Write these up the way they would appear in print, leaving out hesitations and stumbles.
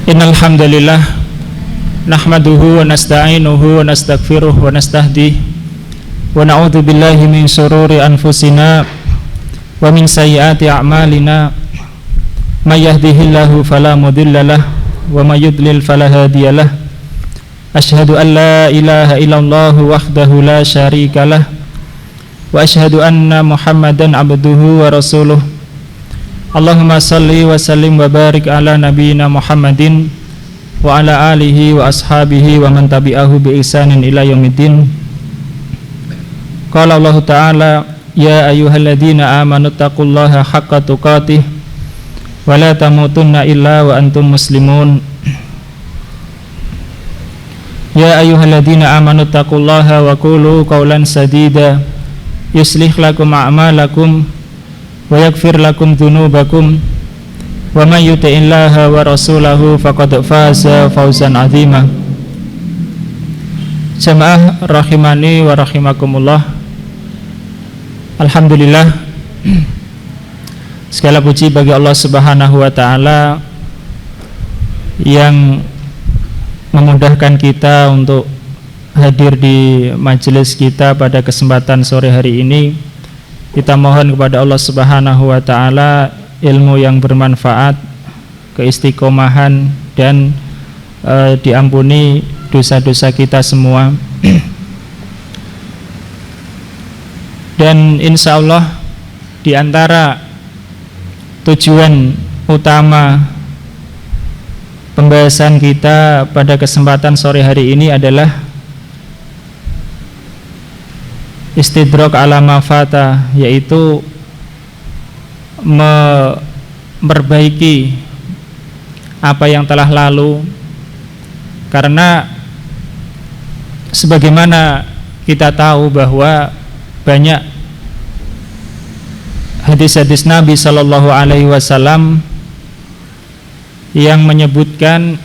Innal hamdalillah nahmaduhu wa nasta'inuhu wa nastaghfiruh wa nastahdihi wa na'udzu billahi min shururi anfusina wa min sayyiati a'malina may yahdihillahu fala mudhillalah wa may yudlil fala hadiyalah. Asyhadu an la ilaha illallah wahdahu la syarikalah wa asyhadu anna Muhammadan abduhu wa rasuluh. Allahumma salli wa sallim wa barik ala nabiyyina Muhammadin wa ala alihi wa ashabihi wa man tabi'ahu bi ihsanin ila yaumiddin. Qala Allah Ta'ala, ya ayyuhalladzina amanu taqullaha haqqa tuqatih wa la tamutunna illa wa antum muslimun. Ya ayyuhalladzina amanu taqullaha wa qulu qawlan sadida yuslih lakum a'malakum wa yaghfir lakum dzunubakum wa may yuti'illaha wa rasulahu faqad faza fawzan 'azima. Jamaah rahimani wa rahimakumullah. Alhamdulillah, segala puji bagi Allah Subhanahu wa taala yang memudahkan kita untuk hadir di majelis kita pada kesempatan sore hari ini. Kita mohon kepada Allah Subhanahu wa taala ilmu yang bermanfaat, keistiqomahan, dan diampuni dosa-dosa kita semua. Dan insya Allah di antara tujuan utama pembahasan kita pada kesempatan sore hari ini adalah istidrak ala mafata, yaitu memperbaiki apa yang telah lalu. Karena sebagaimana kita tahu bahwa banyak hadis-hadis Nabi Sallallahu Alaihi Wasallam yang menyebutkan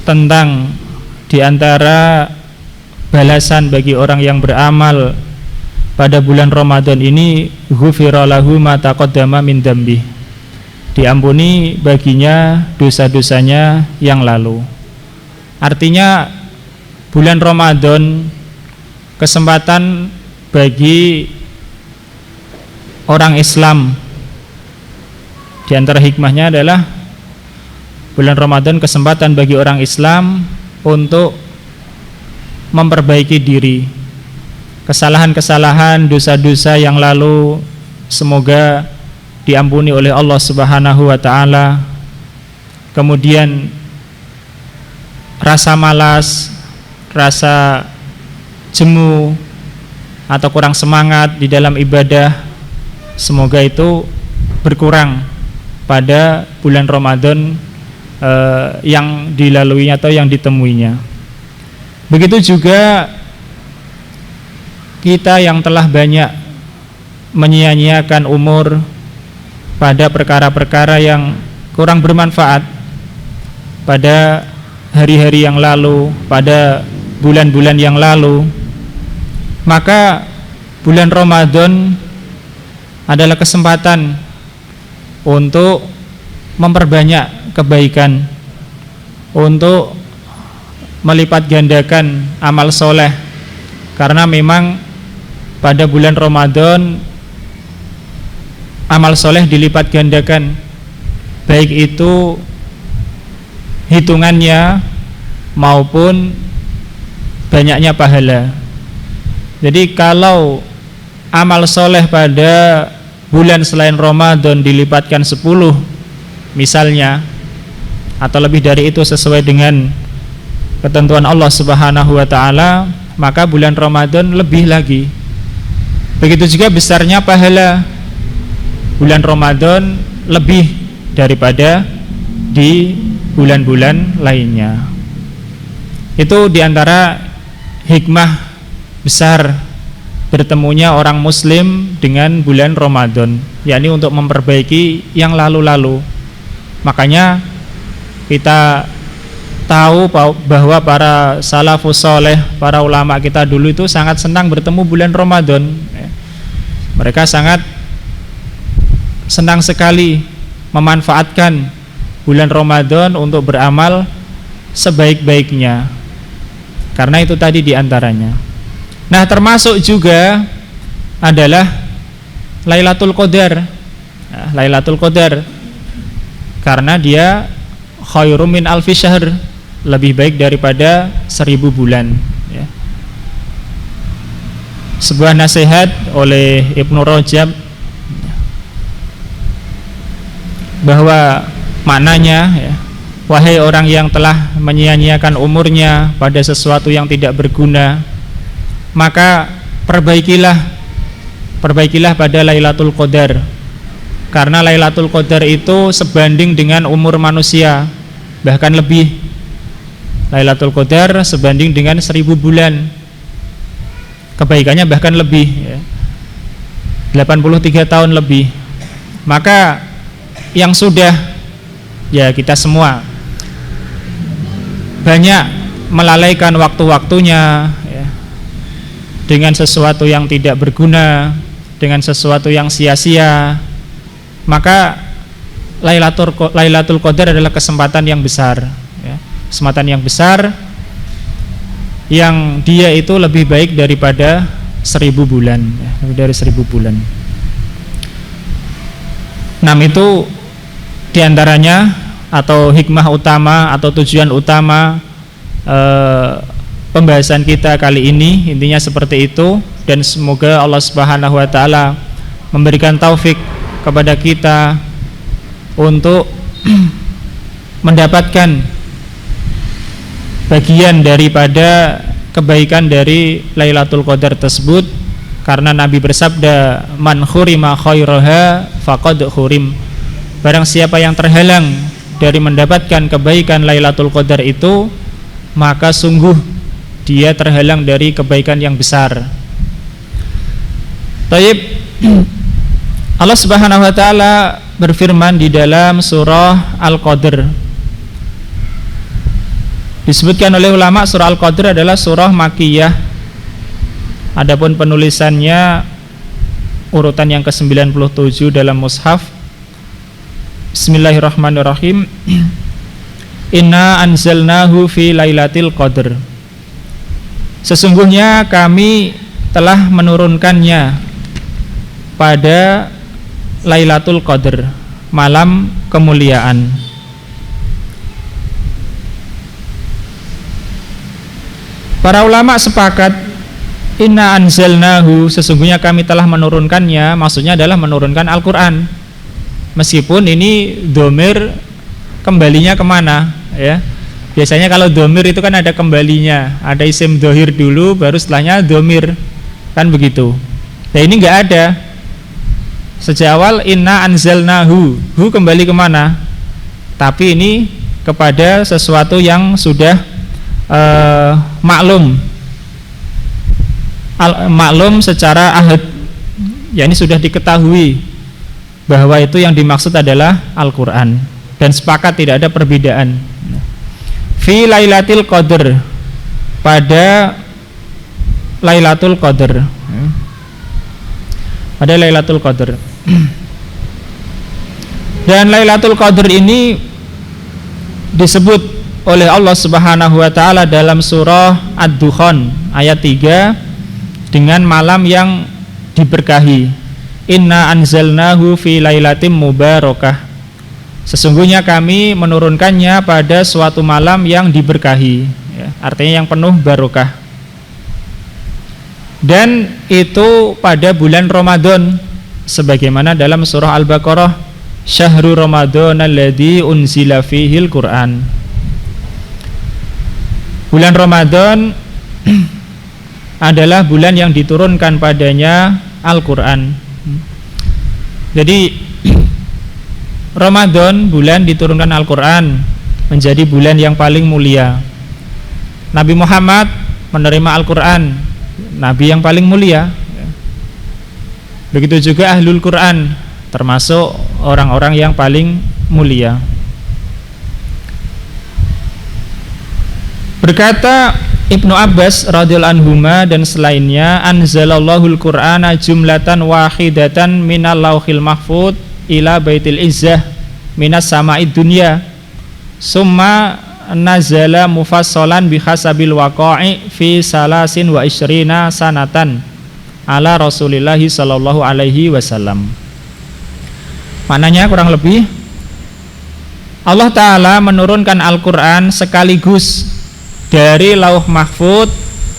tentang diantara balasan bagi orang yang beramal pada bulan Ramadan ini, ghufira lahu ma taqaddama min dzambi, diampuni baginya dosa-dosanya yang lalu. Artinya bulan Ramadan kesempatan bagi orang Islam. Di antara hikmahnya adalah bulan Ramadan kesempatan bagi orang Islam untuk memperbaiki diri, kesalahan-kesalahan, dosa-dosa yang lalu semoga diampuni oleh Allah Subhanahu wa taala. Kemudian rasa malas, rasa jemu atau kurang semangat di dalam ibadah, semoga itu berkurang pada bulan Ramadan yang dilaluinya atau yang ditemuinya. Begitu juga kita yang telah banyak menyia-nyiakan umur pada perkara-perkara yang kurang bermanfaat pada hari-hari yang lalu, pada bulan-bulan yang lalu, maka bulan Ramadan adalah kesempatan untuk memperbanyak kebaikan, untuk melipat gandakan amal soleh. Karena memang pada bulan Ramadan amal soleh dilipat gandakan, baik itu hitungannya maupun banyaknya pahala. Jadi kalau amal soleh pada bulan selain Ramadan dilipatkan 10 misalnya, atau lebih dari itu sesuai dengan ketentuan Allah Subhanahu wa taala, maka bulan Ramadan lebih lagi. Begitu juga besarnya pahala bulan Ramadan lebih daripada di bulan-bulan lainnya. Itu diantara hikmah besar bertemunya orang muslim dengan bulan Ramadan, yakni untuk memperbaiki yang lalu-lalu. Makanya kita tahu bahwa para salafus soleh, para ulama kita dulu itu sangat senang bertemu bulan Ramadan. Mereka sangat senang sekali memanfaatkan bulan Ramadan untuk beramal sebaik-baiknya. Karena itu tadi diantaranya. Nah, termasuk juga adalah Lailatul Qadar. Nah, Lailatul Qadar karena dia khairum min alfi syahr, lebih baik daripada 1000 bulan ya. Sebuah nasihat oleh Ibnu Rajab bahwa maknanya ya, wahai orang yang telah menyia-nyiakan umurnya pada sesuatu yang tidak berguna, maka perbaikilah pada Lailatul Qadar. Karena Lailatul Qadar itu sebanding dengan umur manusia, bahkan lebih. Lailatul Qadar sebanding dengan 1000 bulan. Kebaikannya bahkan lebih ya. 83 tahun lebih. Maka yang sudah, ya kita semua banyak melalaikan waktu-waktunya ya, dengan sesuatu yang tidak berguna, dengan sesuatu yang sia-sia, maka Lailatul Qadar adalah kesempatan yang besar ya. Kesempatan yang besar yang dia itu lebih baik daripada 1000 bulan ya, lebih dari 1000 bulan. Nah, itu diantaranya atau hikmah utama atau tujuan utama pembahasan kita kali ini, intinya seperti itu. Dan semoga Allah Subhanahu wa taala memberikan taufik kepada kita untuk mendapatkan bagian daripada kebaikan dari Lailatul Qadar tersebut, karena Nabi bersabda, man khurima khairaha faqad khurim. Barang siapa yang terhalang dari mendapatkan kebaikan Lailatul Qadar itu, maka sungguh dia terhalang dari kebaikan yang besar. Taib. Allah Subhanahu wa taala berfirman di dalam surah Al-Qadr. Disebutkan oleh ulama surah Al-Qadr adalah surah Makkiyah. Adapun penulisannya urutan yang ke-97 dalam mushaf. Bismillahirrahmanirrahim. Inna anzalnahu fi lailatul qadr. Sesungguhnya kami telah menurunkannya pada Lailatul Qadr, malam kemuliaan. Para ulama sepakat, inna anzalnahu, sesungguhnya kami telah menurunkannya, maksudnya adalah menurunkan Al-Quran. Meskipun ini domir kembalinya kemana ya. Biasanya kalau domir itu kan ada kembalinya, ada isim dohir dulu baru setelahnya domir, kan begitu. Nah, ini enggak ada. Sejak awal inna anzalnahu, hu kembali kemana? Tapi ini kepada sesuatu yang sudah maklum secara ahad, ya ini sudah diketahui bahwa itu yang dimaksud adalah Al-Quran, dan sepakat tidak ada perbedaan. Fi lailatul qadr, pada Lailatul Qadr, pada Lailatul Qadr. Dan Lailatul Qadr ini disebut oleh Allah Subhanahu wa taala dalam surah Ad-Dukhan ayat 3 dengan malam yang diberkahi. Inna anzalnahu fi lailatin mubarakah. Sesungguhnya kami menurunkannya pada suatu malam yang diberkahi ya, artinya yang penuh barokah. Dan itu pada bulan Ramadan, sebagaimana dalam surah Al-Baqarah, syahrul Ramadan alladzi unzila fihil Qur'an. Bulan Ramadan adalah bulan yang diturunkan padanya Al-Quran. Jadi Ramadan, bulan diturunkan Al-Quran, menjadi bulan yang paling mulia. Nabi Muhammad menerima Al-Quran, Nabi yang paling mulia. Begitu juga Ahlul Quran, termasuk orang-orang yang paling mulia. Berkata Ibnu Abbas radhiyallahu anhuma dan selainnya, anzalallahul Qur'ana jumlatan wahidatan minal lauhil mahfud ila baitil izzah minas sama'id dunya. summa nazala mufassalan bihasabil waqa'i fi salasin wa isyrina sanatan ala Rasulillahi sallallahu alaihi wasallam. Maknanya kurang lebih Allah Ta'ala menurunkan Al-Quran sekaligus dari Lauh Mahfud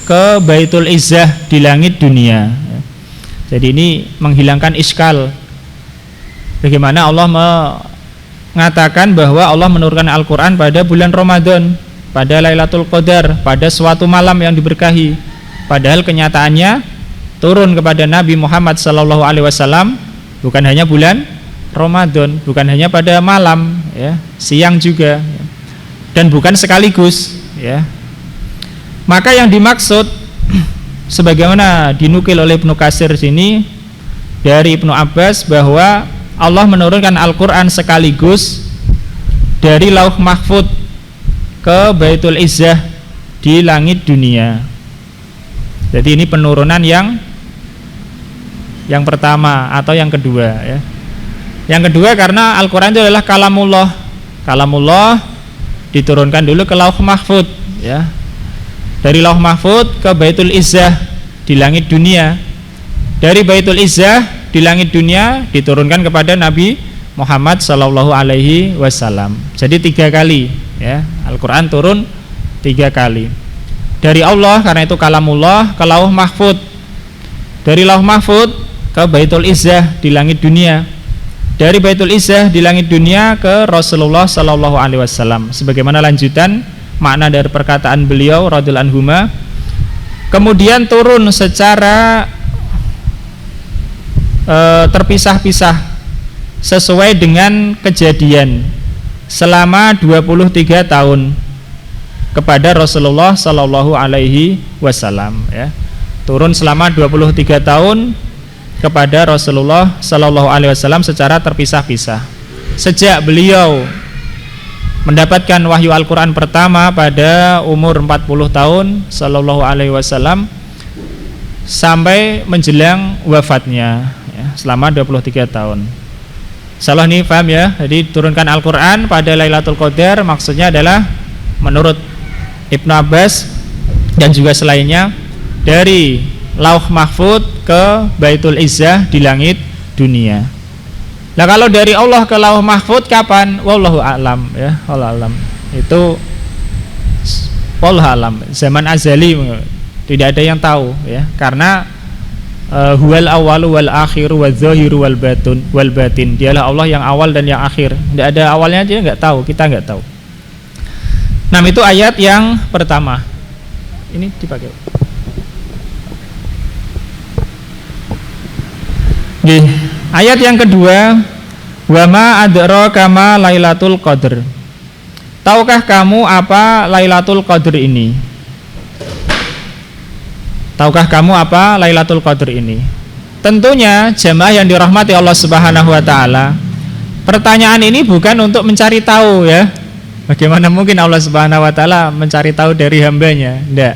ke Baitul Izzah di langit dunia. Jadi ini menghilangkan iskal. Bagaimana Allah mengatakan bahwa Allah menurunkan Al-Quran pada bulan Ramadan, pada Lailatul Qadar, pada suatu malam yang diberkahi. Padahal kenyataannya turun kepada Nabi Muhammad SAW bukan hanya bulan Ramadan, bukan hanya pada malam, ya, siang juga, ya, dan bukan sekaligus, ya. Maka yang dimaksud sebagaimana dinukil oleh Ibnu Katsir sini dari Ibnu Abbas bahwa Allah menurunkan Al-Quran sekaligus dari Lauh Mahfud ke Baitul Izzah di langit dunia. Jadi ini penurunan yang pertama atau yang kedua, ya. Yang kedua karena Al-Quran itu adalah kalamullah. Kalamullah diturunkan dulu ke Lauh Mahfud, ya. Dari Lauh Mahfud ke Baitul Izzah di langit dunia. Dari Baitul Izzah di langit dunia diturunkan kepada Nabi Muhammad sallallahu alaihi wasallam. Jadi 3 kali, ya. Al-Quran turun 3 kali. Dari Allah karena itu kalamullah ke Lauh Mahfud. Dari Lauh Mahfud ke Baitul Izzah di langit dunia. Dari Baitul Izzah di langit dunia ke Rasulullah sallallahu alaihi wasallam. Sebagaimana lanjutan makna dari perkataan beliau radhiyallahu anhuma, kemudian turun secara terpisah-pisah sesuai dengan kejadian selama 23 tahun kepada Rasulullah sallallahu alaihi wasallam, ya. Turun selama 23 tahun kepada Rasulullah sallallahu alaihi wasallam secara terpisah-pisah. Sejak beliau mendapatkan wahyu Al-Quran pertama pada umur 40 tahun sallallahu alaihi wasallam sampai menjelang wafatnya, ya, selama 23 tahun. Insyaallah ini paham, ya. Jadi turunkan Al-Quran pada Lailatul Qadar maksudnya adalah menurut Ibnu Abbas dan juga selainnya dari Lauh Mahfud ke Baitul Izzah di langit dunia. Nah kalau dari Allah ke Lauh Mahfud kapan? Wallahu a'lam, ya. Wallahu a'lam. Itu wallahu a'lam. Zaman azali tidak ada yang tahu, ya. Karena huwal awwalu wal akhiru wal zahiru wal batin. Dialah Allah yang awal dan yang akhir. Tidak ada awalnya, dia nggak tahu, kita nggak tahu. Nah itu ayat yang pertama. Ini dipakai. Ayat yang kedua, wa ma adraka ma Lailatul Qadar. Tahukah kamu apa Lailatul Qadar ini? Tahukah kamu apa Lailatul Qadar ini? Tentunya jamaah yang dirahmati Allah Subhanahu wa taala, pertanyaan ini bukan untuk mencari tahu, ya. Bagaimana mungkin Allah Subhanahu wa taala mencari tahu dari hambanya? Tidak.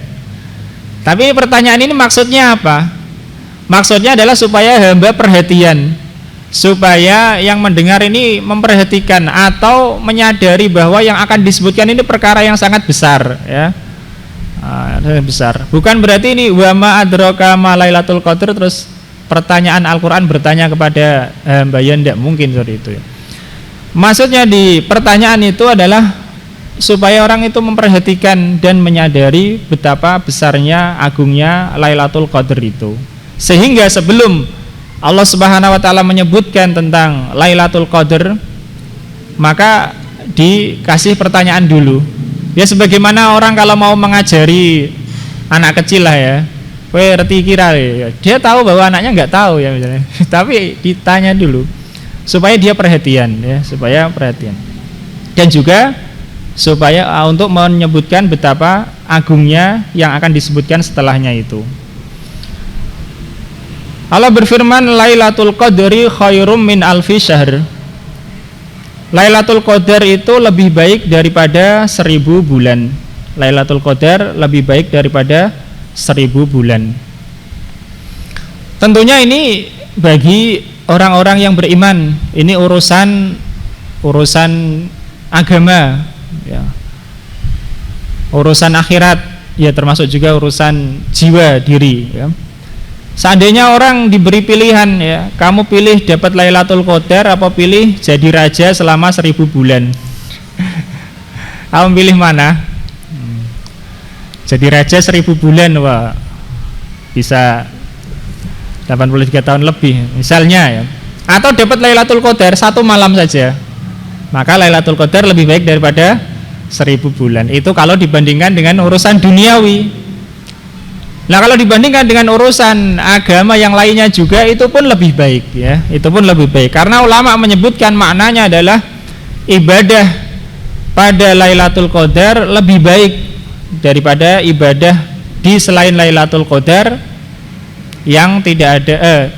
Tapi pertanyaan ini maksudnya apa? Maksudnya adalah supaya hamba perhatian, supaya yang mendengar ini memperhatikan atau menyadari bahwa yang akan disebutkan ini perkara yang sangat besar, ya. Besar. Bukan berarti ini wa ma adraka ma Lailatul Qadar terus pertanyaan Al-Quran bertanya kepada hamba, ya tidak mungkin seperti itu, ya. Maksudnya di pertanyaan itu adalah supaya orang itu memperhatikan dan menyadari betapa besarnya, agungnya Lailatul Qadar itu. Sehingga sebelum Allah Subhanahu wa taala menyebutkan tentang Lailatul Qadar, maka dikasih pertanyaan dulu. Ya sebagaimana orang kalau mau mengajari anak kecil lah, ya. Kowe ngerti kira, ya. Dia tahu bahwa anaknya nggak tahu, ya misalnya. Tapi ditanya dulu supaya dia perhatian, ya, supaya perhatian. Dan juga supaya untuk menyebutkan betapa agungnya yang akan disebutkan setelahnya itu. Allah berfirman, Lailatul Qadri khairum min alfi syahr. Lailatul Qadar itu lebih baik daripada 1000 bulan. Lailatul Qadar lebih baik daripada 1000 bulan. Tentunya ini bagi orang-orang yang beriman, ini urusan agama, ya. Urusan akhirat, ya termasuk juga urusan jiwa diri, ya. Seandainya orang diberi pilihan, ya, kamu pilih dapat Lailatul Qadar apa pilih jadi raja selama 1000 bulan? Kamu pilih mana? Jadi raja 1000 bulan, wah, bisa 83 tahun lebih misalnya, ya. Atau dapat Lailatul Qadar 1 malam saja, maka Lailatul Qadar lebih baik daripada 1000 bulan. Itu kalau dibandingkan dengan urusan duniawi. Nah, kalau dibandingkan dengan urusan agama yang lainnya juga, itu pun lebih baik, ya. Itu pun lebih baik karena ulama menyebutkan maknanya adalah ibadah pada Lailatul Qadar lebih baik daripada ibadah di selain Lailatul Qadar yang tidak ada.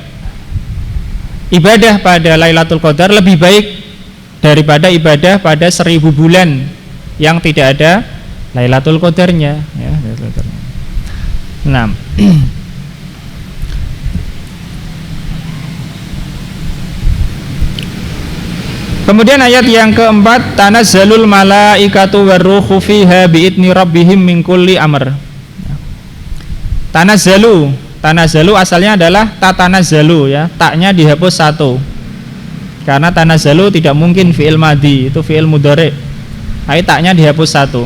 Ibadah pada Lailatul Qadar lebih baik daripada ibadah pada 1000 bulan yang tidak ada Lailatul Qadarnya, ya. Nah, kemudian ayat yang keempat, tanazzalul malaikatu warruhu fiha biidni rabbihim min kulli amr. Tanazzalu asalnya adalah tatanazzalu, ya, taknya dihapus 1 karena tanazzalu tidak mungkin fi'il madhi, itu fi'il mudhari'. Taknya dihapus 1.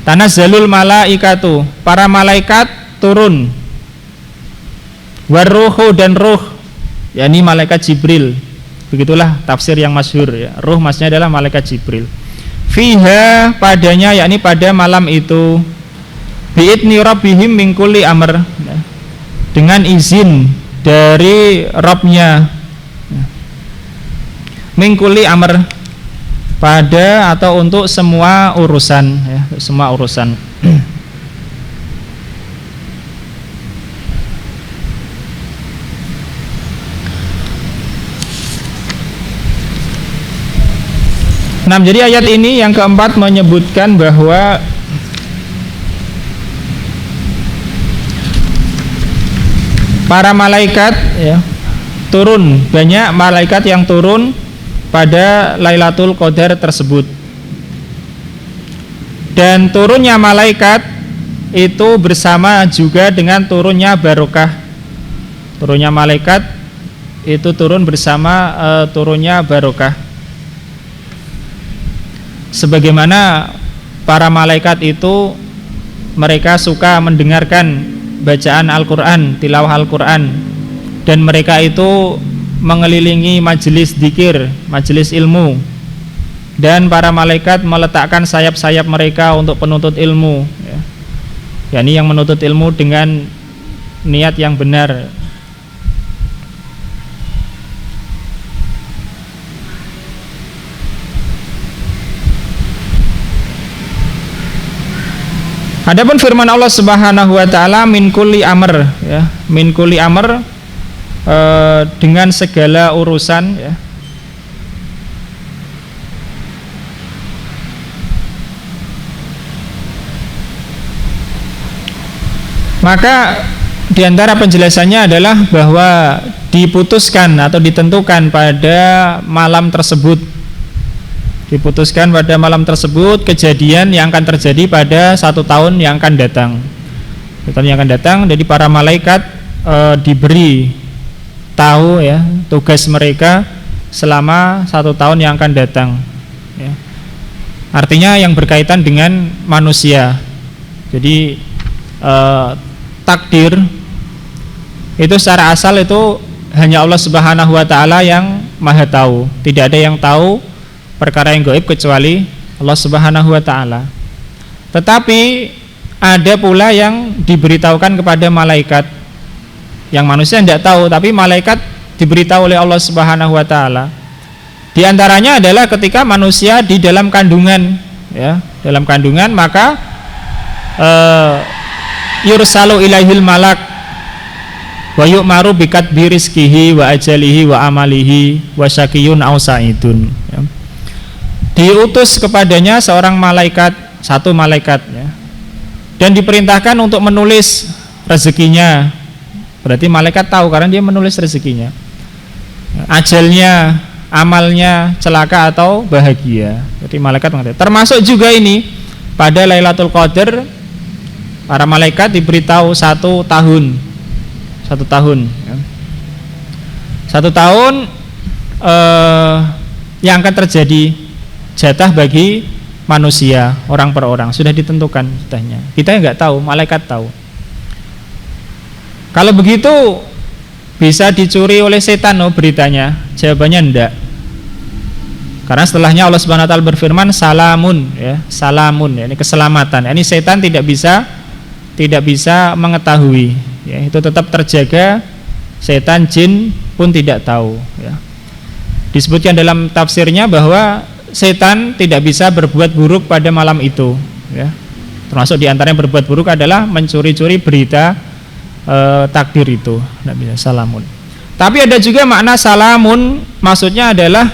Tanazzalul malaikatu, para malaikat turun, warruhu dan ruh, yakni malaikat Jibril. Begitulah tafsir yang masyhur, ya. Ruh maksudnya adalah malaikat Jibril. Fiha, padanya, yakni pada malam itu, biidni rabbihim min kulli amr, dengan izin dari Rabbnya, min kulli amr, pada atau untuk semua urusan, ya, semua urusan. Nah, jadi ayat ini yang keempat menyebutkan bahwa para malaikat, ya, turun, banyak malaikat yang turun pada Lailatul Qadar tersebut. Dan turunnya malaikat itu bersama juga dengan turunnya barokah. Turunnya malaikat itu turun bersama turunnya barokah. Sebagaimana para malaikat itu mereka suka mendengarkan bacaan Al-Quran, tilawah Al-Quran, dan mereka itu mengelilingi majelis dzikir, majelis ilmu, dan para malaikat meletakkan sayap-sayap mereka untuk penuntut ilmu, ya. Yani yang menuntut ilmu dengan niat yang benar. Adapun firman Allah Subhanahu wa taala min kulli amr, ya, min kulli amr, dengan segala urusan, ya. Maka diantara penjelasannya adalah bahwa diputuskan atau ditentukan pada malam tersebut. Diputuskan pada malam tersebut kejadian yang akan terjadi pada 1 tahun yang akan datang. Tahun yang akan datang, jadi para malaikat diberi tahu, ya, tugas mereka selama 1 tahun yang akan datang, ya. Artinya yang berkaitan dengan manusia. Jadi takdir itu secara asal itu hanya Allah Subhanahu wa taala yang Maha tahu. Tidak ada yang tahu perkara yang gaib kecuali Allah Subhanahu wa taala. Tetapi ada pula yang diberitahukan kepada malaikat, yang manusia tidak tahu, tapi malaikat diberitahu oleh Allah Subhanahu wa taala. Di antaranya adalah ketika manusia di dalam kandungan, ya, dalam kandungan, maka yursalu ilaihil malak wa yu'maru bikatbi rizkihi wa ajalihi wa amalihi wa syakiyun aw sa'idun, ya. Diutus kepadanya seorang malaikat, 1 malaikat, ya, dan diperintahkan untuk menulis rezekinya. Berarti malaikat tahu karena dia menulis rezekinya, ajalnya, amalnya celaka atau bahagia. Jadi malaikat mengetahui. Termasuk juga ini pada Lailatul Qadar para malaikat diberitahu 1 tahun. 1 tahun ya. 1 tahun yang akan terjadi jatah bagi manusia orang per orang sudah ditentukan jatahnya. Kita nggak tahu, malaikat tahu. Kalau begitu bisa dicuri oleh setan beritanya? Jawabannya enggak. Karena setelahnya Allah Subhanahu wa taala berfirman salamun ya, salamun ya, ini keselamatan. Ini setan tidak bisa mengetahui ya, itu tetap terjaga. Setan jin pun tidak tahu ya. Disebutkan dalam tafsirnya bahwa setan tidak bisa berbuat buruk pada malam itu ya. Termasuk diantaranya berbuat buruk adalah mencuri-curi berita takdir itu, tidak bisa salamun. Tapi ada juga makna salamun, maksudnya adalah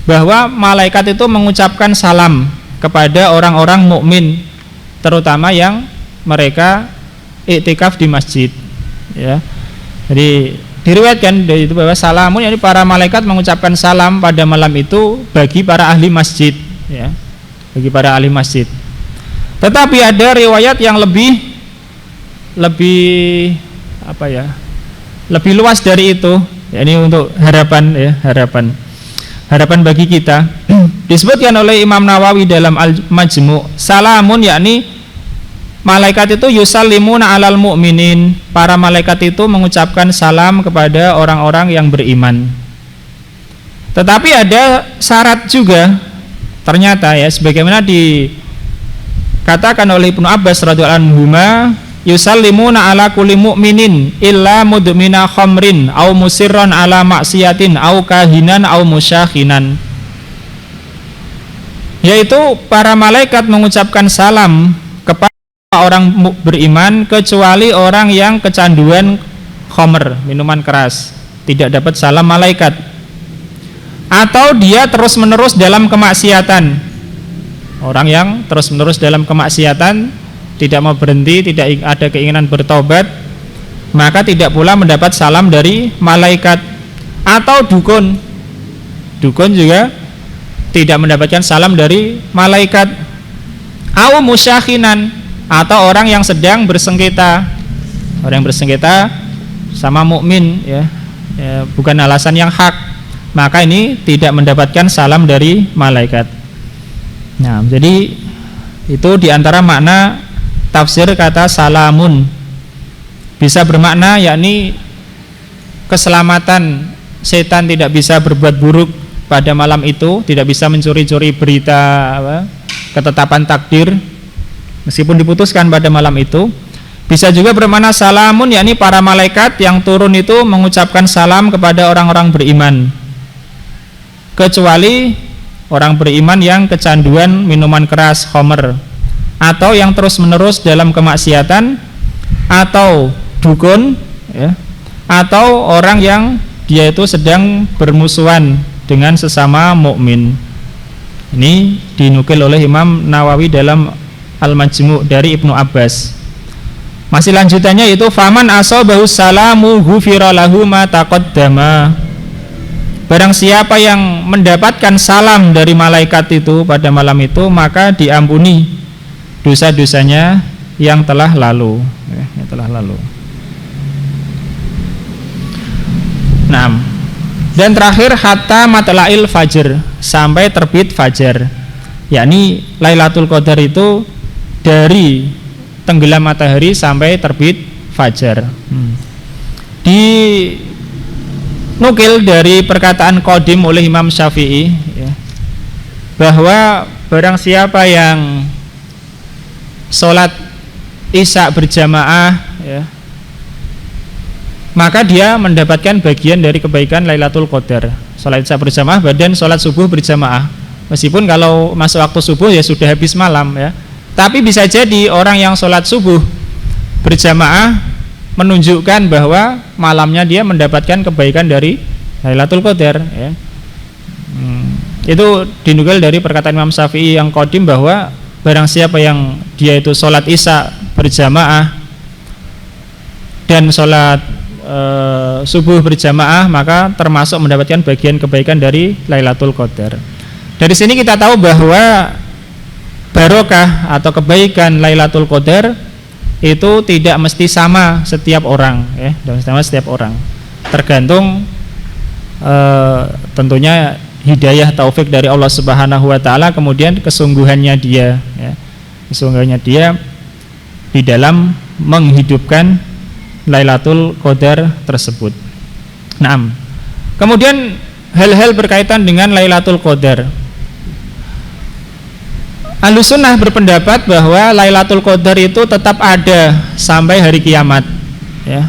bahwa malaikat itu mengucapkan salam kepada orang-orang mukmin, terutama yang mereka iktikaf di masjid ya. Jadi diriwayatkan dari itu bahwa salamun, yakni para malaikat mengucapkan salam pada malam itu bagi para ahli masjid ya, bagi para ahli masjid. Tetapi ada riwayat yang lebih apa ya, lebih luas dari itu ya, ini untuk harapan ya, harapan bagi kita. Disebutkan oleh Imam Nawawi dalam Al-Majmu', salamun yakni malaikat itu yusallimuna alal mu'minin, para malaikat itu mengucapkan salam kepada orang-orang yang beriman. Tetapi ada syarat juga ternyata ya, sebagaimana dikatakan oleh Ibnu Abbas radhiyallahu anhuma, yusallimuna ala kulli mu'minin illa mudmina khamrin au musirran ala maksiatin au kahinan au musyakhinan. Yaitu para malaikat mengucapkan salam kepada orang beriman kecuali orang yang kecanduan khamr, minuman keras, tidak dapat salam malaikat. Atau dia terus-menerus dalam kemaksiatan. Orang yang terus-menerus dalam kemaksiatan, tidak mau berhenti, tidak ada keinginan bertobat, maka tidak pula mendapat salam dari malaikat. Atau dukun juga tidak mendapatkan salam dari malaikat. Au musyakhinan, atau orang yang sedang bersengketa, orang yang bersengketa sama mukmin ya, bukan alasan yang hak, maka ini tidak mendapatkan salam dari malaikat. Nah, jadi itu diantara makna tafsir kata salamun, bisa bermakna yakni keselamatan, setan tidak bisa berbuat buruk pada malam itu, tidak bisa mencuri-curi berita ketetapan takdir meskipun diputuskan pada malam itu. Bisa juga bermakna salamun, yakni para malaikat yang turun itu mengucapkan salam kepada orang-orang beriman, kecuali orang beriman yang kecanduan minuman keras khamr, atau yang terus-menerus dalam kemaksiatan, atau dukun ya, atau orang yang dia itu sedang bermusuhan dengan sesama mukmin. Ini dinukil oleh Imam Nawawi dalam Al-Majmu' dari Ibnu Abbas. Masih lanjutannya itu faman asabahu salamu ghufira lahu ma taqaddama. Barang siapa yang mendapatkan salam dari malaikat itu pada malam itu, maka diampuni dosa-dosanya yang telah lalu ya, yang telah lalu. Nah, dan terakhir hatta matla'il fajr, sampai terbit fajar. Yakni Lailatul Qadar itu dari tenggelam matahari sampai terbit fajar. Di nukil dari perkataan Qadim oleh Imam Syafi'i ya, bahwa barang siapa yang sholat isya berjamaah ya, maka dia mendapatkan bagian dari kebaikan Lailatul Qadar. Sholat isya berjamaah dan sholat subuh berjamaah. Meskipun kalau masuk waktu subuh ya sudah habis malam ya, tapi bisa jadi orang yang sholat subuh berjamaah menunjukkan bahwa malamnya dia mendapatkan kebaikan dari Lailatul Qadar ya. Itu dinukil dari perkataan Imam Syafi'i yang qadim bahwa barang siapa yang dia itu sholat isya berjamaah dan sholat subuh berjamaah, maka termasuk mendapatkan bagian kebaikan dari Lailatul Qadar. Dari sini kita tahu bahwa barokah atau kebaikan Lailatul Qadar itu tidak mesti sama setiap orang, ya, tidak sama setiap orang. Tergantung tentunya hidayah taufik dari Allah Subhanahu wa taala, kemudian kesungguhannya dia, ya. Kesungguhannya dia di dalam menghidupkan Lailatul Qadar tersebut. Naam. Kemudian hal-hal berkaitan dengan Lailatul Qadar. Ahlussunnah berpendapat bahwa Lailatul Qadar itu tetap ada sampai hari kiamat, ya.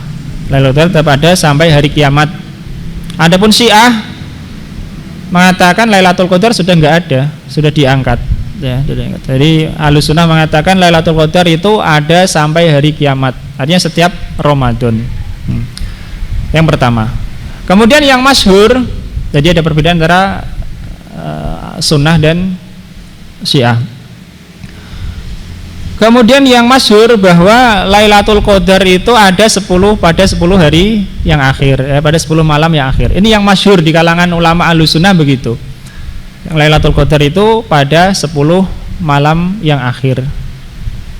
Lailatul Qadar tetap ada sampai hari kiamat. Adapun Syiah mengatakan Lailatul Qadar sudah enggak ada, sudah diangkat, ya, sudah diangkat. Jadi Ahlussunnah mengatakan Lailatul Qadar itu ada sampai hari kiamat, artinya setiap Ramadan. Yang pertama. Kemudian yang masyhur, jadi ada perbedaan antara Sunnah dan Syiah. Kemudian yang masyhur bahwa Lailatul Qadar itu ada 10 hari yang akhir, ya, pada 10 malam yang akhir. Ini yang masyhur di kalangan ulama Ahlussunnah begitu. Yang Lailatul Qadar itu pada 10 malam yang akhir.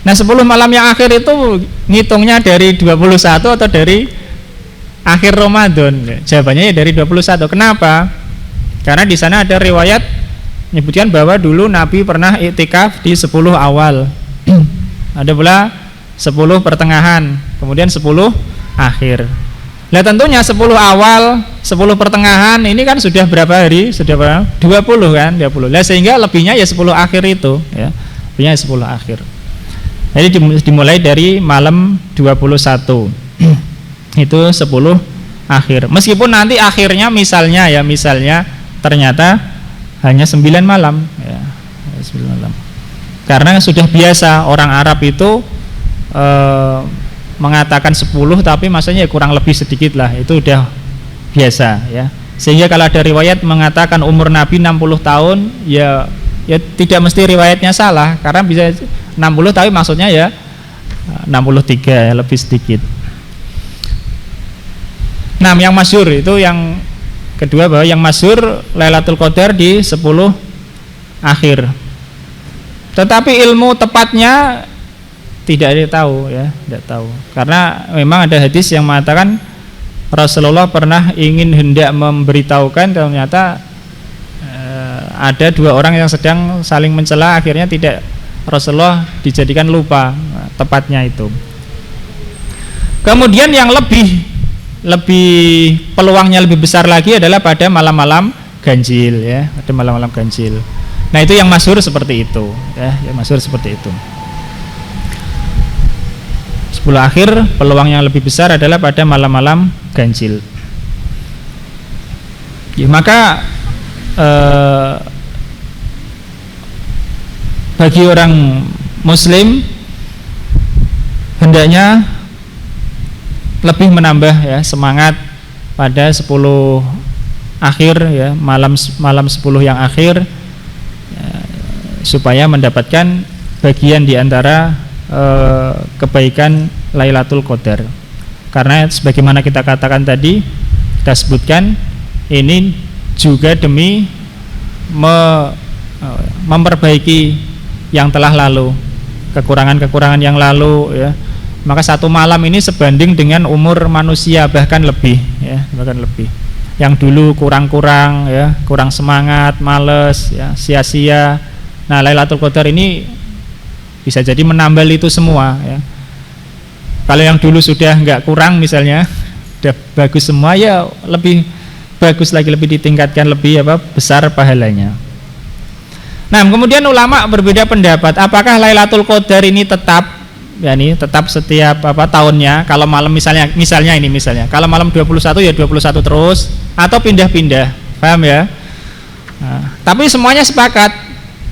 Nah, 10 malam yang akhir itu ngitungnya dari 21 atau dari akhir Ramadan? Jawabannya ya dari 21. Kenapa? Karena di sana ada riwayat menyebutkan bahwa dulu Nabi pernah iktikaf di 10 awal. Ada pula 10 pertengahan, kemudian 10 akhir. Nah, tentunya 10 awal, 10 pertengahan ini kan sudah berapa hari? Sudah berapa? 20 kan, 20. Nah, sehingga lebihnya ya 10 akhir itu, ya. Lebihnya 10 akhir. Jadi dimulai dari malam 21. Itu 10 akhir. Meskipun nanti akhirnya misalnya ternyata hanya 9 malam, ya. 9 malam. Karena sudah biasa orang Arab itu mengatakan 10, tapi maksudnya ya kurang lebih sedikit lah, itu udah biasa, ya. Sehingga kalau ada riwayat mengatakan umur Nabi 60 tahun, ya tidak mesti riwayatnya salah, karena bisa 60 tapi maksudnya ya 63, ya, lebih sedikit. Nah, yang masyhur itu yang kedua, bahwa yang masyhur Lailatul Qadar di 10 akhir. Tetapi ilmu tepatnya tidak ada tahu, ya, tidak tahu. Karena memang ada hadis yang mengatakan Rasulullah pernah ingin hendak memberitahukan, ternyata ada 2 orang yang sedang saling mencela, akhirnya tidak, Rasulullah dijadikan lupa tepatnya itu. Kemudian yang lebih peluangnya lebih besar lagi adalah pada malam-malam ganjil, ya, pada malam-malam ganjil. Nah, itu yang masyhur seperti itu, ya, yang masyhur seperti itu. 10 akhir peluang yang lebih besar adalah pada malam-malam ganjil. Ya, maka bagi orang muslim hendaknya lebih menambah, ya, semangat pada 10 akhir, ya, malam 10 yang akhir, supaya mendapatkan bagian di antara kebaikan Lailatul Qadar. Karena sebagaimana kita katakan tadi, kita sebutkan ini juga demi memperbaiki yang telah lalu, kekurangan-kekurangan yang lalu, ya. Maka 1 malam ini sebanding dengan umur manusia, bahkan lebih, ya, bahkan lebih. Yang dulu kurang-kurang, ya, kurang semangat, males, ya, sia-sia. Nah, Lailatul Qadar ini bisa jadi menambal itu semua, ya. Kalau yang dulu sudah enggak kurang misalnya, sudah bagus semua, ya lebih bagus lagi, lebih ditingkatkan, lebih besar pahalanya. Nah, kemudian ulama berbeda pendapat, apakah Lailatul Qadar ini tetap, ya, ini tetap setiap tahunnya, kalau malam misalnya kalau malam 21 ya 21 terus, atau pindah-pindah, paham, ya. Nah, tapi semuanya sepakat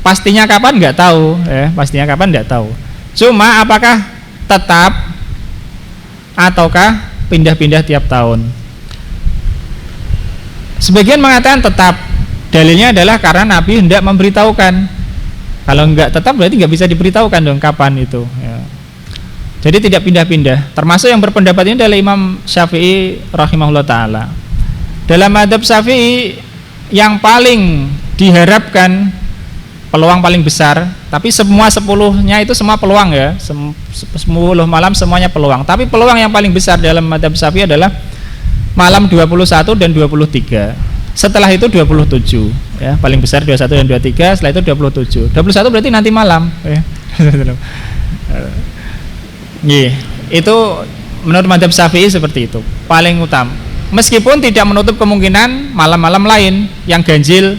pastinya kapan nggak tahu, ya, pastinya kapan nggak tahu. Cuma apakah tetap ataukah pindah-pindah tiap tahun? Sebagian mengatakan tetap. Dalilnya adalah karena Nabi hendak memberitahukan. Kalau nggak tetap berarti nggak bisa diberitahukan dong kapan itu, ya. Jadi tidak pindah-pindah. Termasuk yang berpendapat ini adalah Imam Syafi'i rahimahullah ta'ala. Dalam mazhab Syafi'i yang paling diharapkan peluang paling besar, tapi semua 10-nya itu semua peluang ya, 10 malam semuanya peluang. Tapi peluang yang paling besar dalam mazhab Syafi'i adalah malam 21 dan 23. Setelah itu 27 ya, paling besar 21 dan 23, setelah itu 27. 21 berarti nanti malam ya. Itu menurut mazhab Syafi'i seperti itu, paling utama. Meskipun tidak menutup kemungkinan malam-malam lain yang ganjil,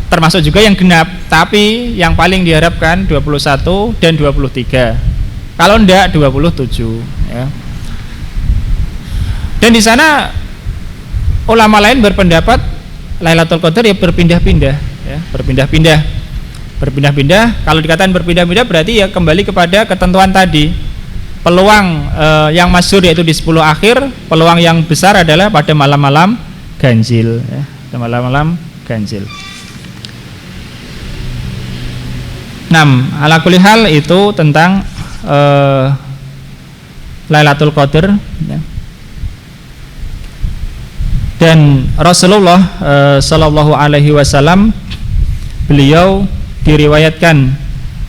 termasuk juga yang genap, tapi yang paling diharapkan 21 dan 23. Kalau enggak 27 ya. Dan di sana ulama lain berpendapat Lailatul Qadar ya berpindah-pindah ya, berpindah-pindah. Kalau dikatakan berpindah-pindah berarti ya kembali kepada ketentuan tadi. Peluang yang masyhur yaitu di 10 akhir, peluang yang besar adalah pada malam-malam ganjil ya, pada malam-malam ganjil. Ala kulli hal itu tentang Lailatul Qadar ya. Dan Rasulullah Shallallahu Alaihi Wasallam beliau diriwayatkan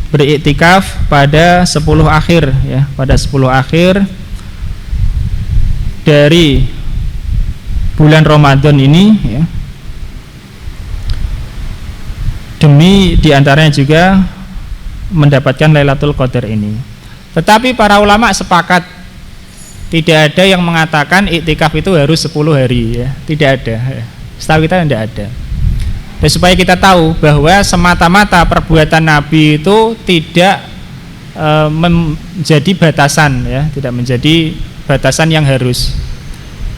beriktikaf pada 10 akhir ya, pada 10 akhir dari bulan Ramadan ini ya, demi diantaranya juga mendapatkan Lailatul Qadar ini. Tetapi para ulama sepakat tidak ada yang mengatakan iktikaf itu harus 10 hari ya, tidak ada ya. Setahu kita tidak ada. Dan supaya kita tahu bahwa semata-mata perbuatan Nabi itu tidak menjadi batasan ya, tidak menjadi batasan yang harus.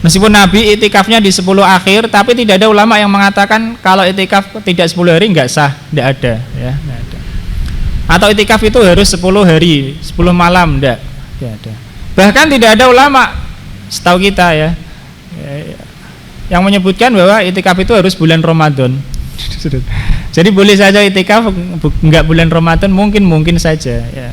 Meskipun Nabi itikafnya di 10 akhir, tapi tidak ada ulama yang mengatakan kalau itikaf tidak 10 hari enggak sah, tidak ada ya, enggak ada. Atau itikaf itu harus 10 hari, 10 malam, enggak ada. Bahkan tidak ada ulama setahu kita ya yang menyebutkan bahwa itikaf itu harus bulan Ramadan. Jadi boleh saja itikaf enggak bulan Ramadan, mungkin saja ya.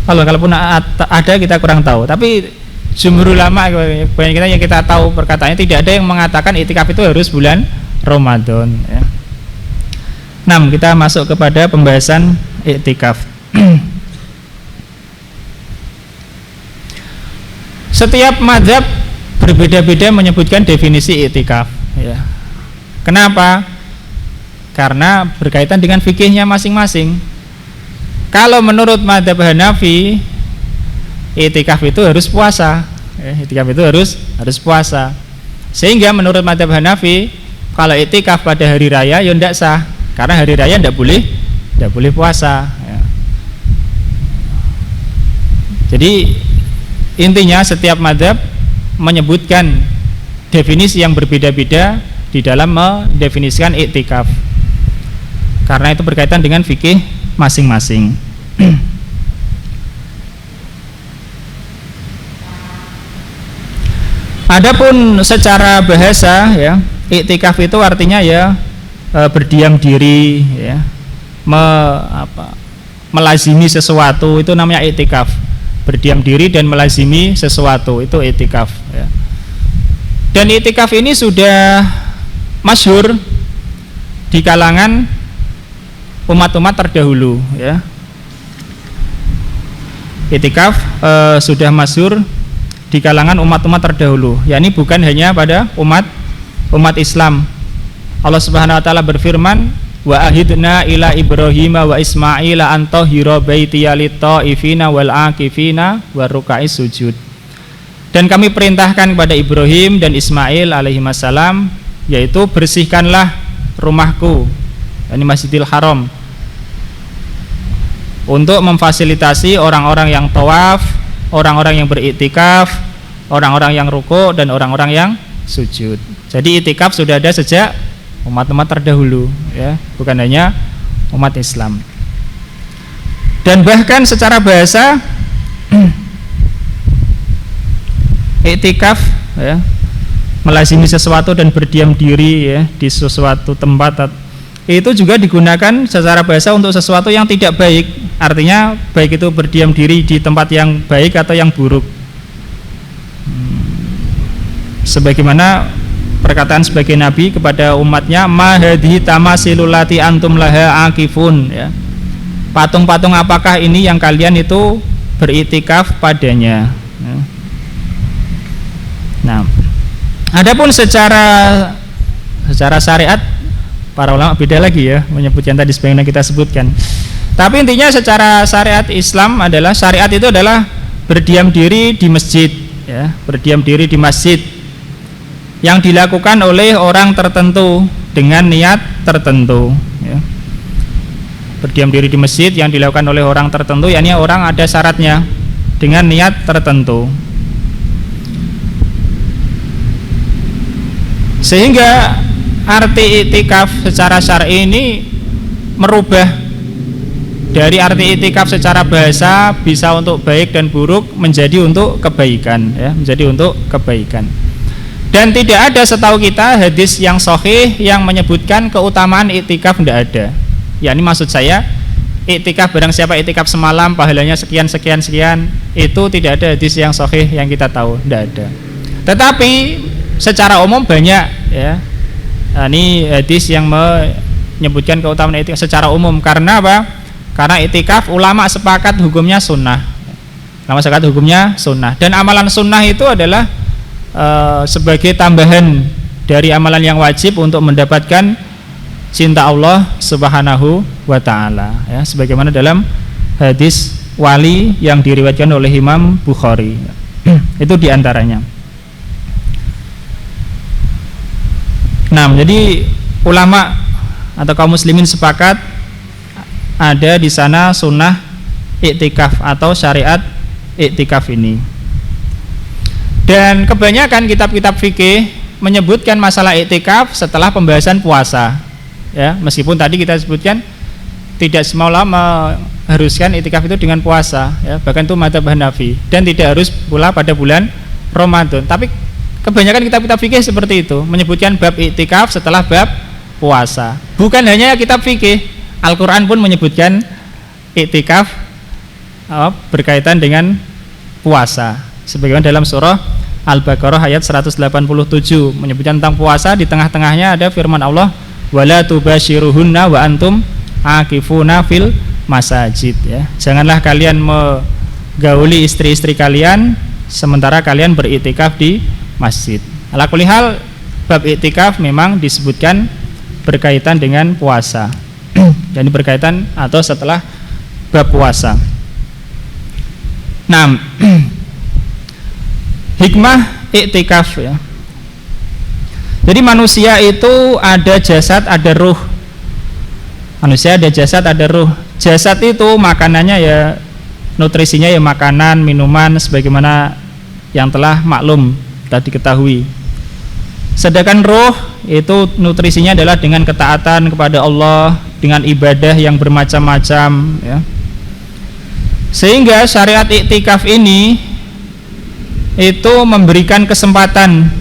Kalaupun ada kita kurang tahu, tapi jumhur ulama banyak kita yang kita tahu perkataannya tidak ada yang mengatakan itikaf itu harus bulan Ramadan ya. Kita masuk kepada pembahasan iktikaf. Setiap mazhab berbeda-beda menyebutkan definisi iktikaf ya. Kenapa? Karena berkaitan dengan fikihnya masing-masing. Kalau menurut mazhab Hanafi, iktikaf itu harus puasa ya, iktikaf itu harus puasa. Sehingga menurut mazhab Hanafi, kalau iktikaf pada hari raya ya tidak sah, karena hari raya tidak boleh puasa ya. Jadi intinya setiap mazhab menyebutkan definisi yang berbeda-beda di dalam mendefinisikan iktikaf, karena itu berkaitan dengan fikih masing-masing. Adapun secara bahasa ya, iktikaf itu artinya ya berdiam diri ya, melazimi sesuatu, itu namanya iktikaf. Berdiam diri dan melazimi sesuatu itu iktikaf ya. Dan iktikaf ini sudah masyhur di kalangan umat-umat terdahulu ya. Iktikaf sudah masyhur di kalangan umat-umat terdahulu, yakni bukan hanya pada umat Islam. Allah Subhanahu wa taala berfirman, wa ahidna ila Ibrahim wa Ismail an tahhira baitiya lit-taifina wal akifina waruka'is sujud. Dan kami perintahkan kepada Ibrahim dan Ismail alaihi wassalam, yaitu bersihkanlah rumahku, yakni Masjidil Haram, untuk memfasilitasi orang-orang yang tawaf, orang-orang yang beriktikaf, orang-orang yang ruku dan orang-orang yang sujud. Jadi iktikaf sudah ada sejak umat-umat terdahulu ya, bukan hanya umat Islam. Dan bahkan secara bahasa iktikaf ya, melazimi sesuatu dan berdiam diri ya di sesuatu tempat, itu juga digunakan secara bahasa untuk sesuatu yang tidak baik artinya baik itu berdiam diri di tempat yang baik atau yang buruk. Sebagaimana perkataan sebagai nabi kepada umatnya, ma hadhihi tamasilulati antum laha akifun, ya. Patung-patung apakah ini yang kalian itu beriktikaf padanya, ya. Nah, adapun secara syariat para ulama beda lagi ya menyebut yang tadi sebagaimana kita sebutkan. Tapi intinya secara syariat Islam adalah syariat itu adalah berdiam diri di masjid, ya, berdiam diri di masjid yang dilakukan oleh orang tertentu dengan niat tertentu, ya. Berdiam diri di masjid yang dilakukan oleh orang tertentu, yakni orang ada syaratnya dengan niat tertentu. Sehingga arti iktikaf secara syar'i ini merubah dari arti iktikaf secara bahasa bisa untuk baik dan buruk menjadi untuk kebaikan, ya, menjadi untuk kebaikan. Dan tidak ada setahu kita hadis yang sahih yang menyebutkan keutamaan iktikaf, tidak ada. Ya, ini maksud saya iktikaf, barang siapa iktikaf semalam pahalanya sekian sekian sekian, itu tidak ada hadis yang sahih yang kita tahu, tidak ada. Tetapi secara umum banyak, ya. Nah, ini hadis yang menyebutkan keutamaan iktikaf secara umum. Karena apa? Karena iktikaf ulama sepakat hukumnya sunnah. Ulama sepakat hukumnya sunnah. Dan amalan sunnah itu adalah sebagai tambahan dari amalan yang wajib untuk mendapatkan cinta Allah Subhanahu wa taala, ya, sebagaimana dalam hadis wali yang diriwayatkan oleh Imam Bukhari. Itu diantaranya. Nah, jadi ulama atau kaum muslimin sepakat ada di sana sunnah iktikaf atau syariat iktikaf ini. Dan kebanyakan kitab-kitab fikih menyebutkan masalah iktikaf setelah pembahasan puasa, ya, meskipun tadi kita sebutkan tidak semua ulama mengharuskan iktikaf itu dengan puasa, ya, bahkan itu madzhab Hanafi, dan tidak harus pula pada bulan Ramadan. Tapi kebanyakan kitab-kitab fikih seperti itu menyebutkan bab iktikaf setelah bab puasa. Bukan hanya kitab fikih, Al-Quran pun menyebutkan iktikaf berkaitan dengan puasa. Sebagaimana dalam surah Al-Baqarah ayat 187 menyebutkan tentang puasa, di tengah-tengahnya ada firman Allah, wala tubashiruhunna wa antum akifuna fil masajid, ya. Janganlah kalian menggauli istri-istri kalian sementara kalian beriktikaf di masjid. Ala kulli hal, bab iktikaf memang disebutkan berkaitan dengan puasa. Jadi berkaitan atau setelah bab puasa. Nah, hikmah iktikaf, ya. Jadi manusia itu ada jasad, ada ruh. Manusia ada jasad, ada ruh. Jasad itu makanannya ya, nutrisinya ya makanan, minuman, sebagaimana yang telah maklum, telah diketahui. Sedangkan ruh itu nutrisinya adalah dengan ketaatan kepada Allah, dengan ibadah yang bermacam-macam, ya. Sehingga syariat iktikaf ini itu memberikan kesempatan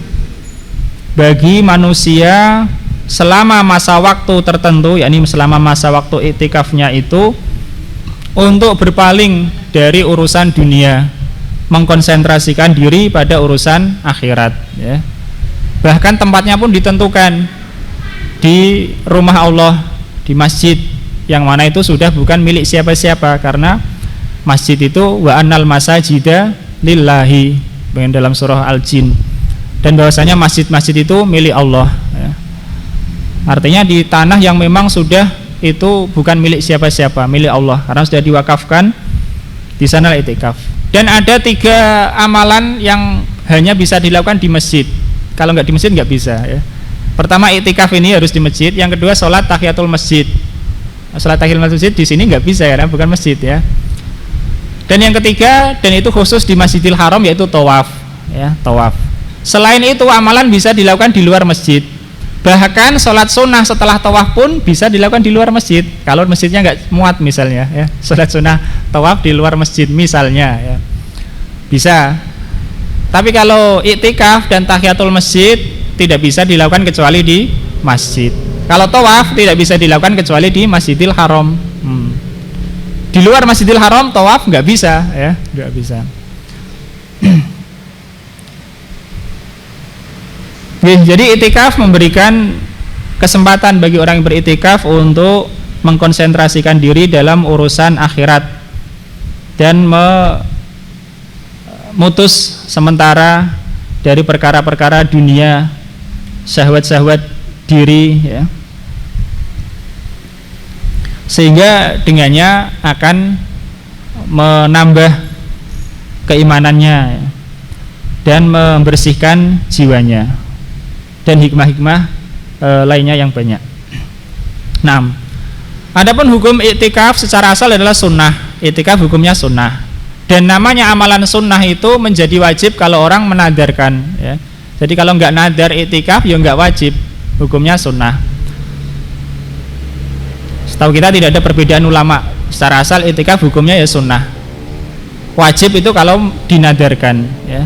bagi manusia selama masa waktu tertentu, yakni selama masa waktu iktikafnya itu, untuk berpaling dari urusan dunia, mengkonsentrasikan diri pada urusan akhirat, ya. Bahkan tempatnya pun ditentukan di rumah Allah, di masjid, yang mana itu sudah bukan milik siapa-siapa, karena masjid itu wa annal masajida lillahi, dalam surah Al-Jin, dan bahwasanya masjid-masjid itu milik Allah, ya. Artinya di tanah yang memang sudah itu bukan milik siapa-siapa, milik Allah, karena sudah diwakafkan, di sana iktikaf. Dan ada 3 amalan yang hanya bisa dilakukan di masjid. Kalau nggak di masjid nggak bisa, ya. Pertama, iktikaf ini harus di masjid. Yang kedua, sholat tahiyatul masjid. Sholat tahiyatul masjid di sini nggak bisa, karena bukan masjid, ya. Dan yang ketiga, dan itu khusus di Masjidil Haram, yaitu tawaf, ya, tawaf. Selain itu amalan bisa dilakukan di luar masjid. Bahkan sholat sunnah setelah tawaf pun bisa dilakukan di luar masjid. Kalau masjidnya nggak muat misalnya, ya, sholat sunnah tawaf di luar masjid misalnya, ya, bisa. Tapi kalau iktikaf dan tahiyatul masjid tidak bisa dilakukan kecuali di masjid. Kalau tawaf tidak bisa dilakukan kecuali di Masjidil Haram. Di luar Masjidil Haram tawaf nggak bisa, ya, nggak bisa. Jadi itikaf memberikan kesempatan bagi orang yang beritikaf untuk mengkonsentrasikan diri dalam urusan akhirat dan memutus sementara dari perkara-perkara dunia, syahwat-syahwat diri, ya. Sehingga dengannya akan menambah keimanannya, ya, dan membersihkan jiwanya, dan hikmah-hikmah lainnya yang banyak. Nah, adapun hukum iktikaf secara asal adalah sunnah. Iktikaf hukumnya sunnah, dan namanya amalan sunnah itu menjadi wajib kalau orang menadarkan, ya. Jadi kalau nggak nadar iktikaf ya nggak wajib, hukumnya sunnah. Setahu kita tidak ada perbedaan ulama. Secara asal iktikaf hukumnya ya sunnah. Wajib itu kalau dinadarkan, ya.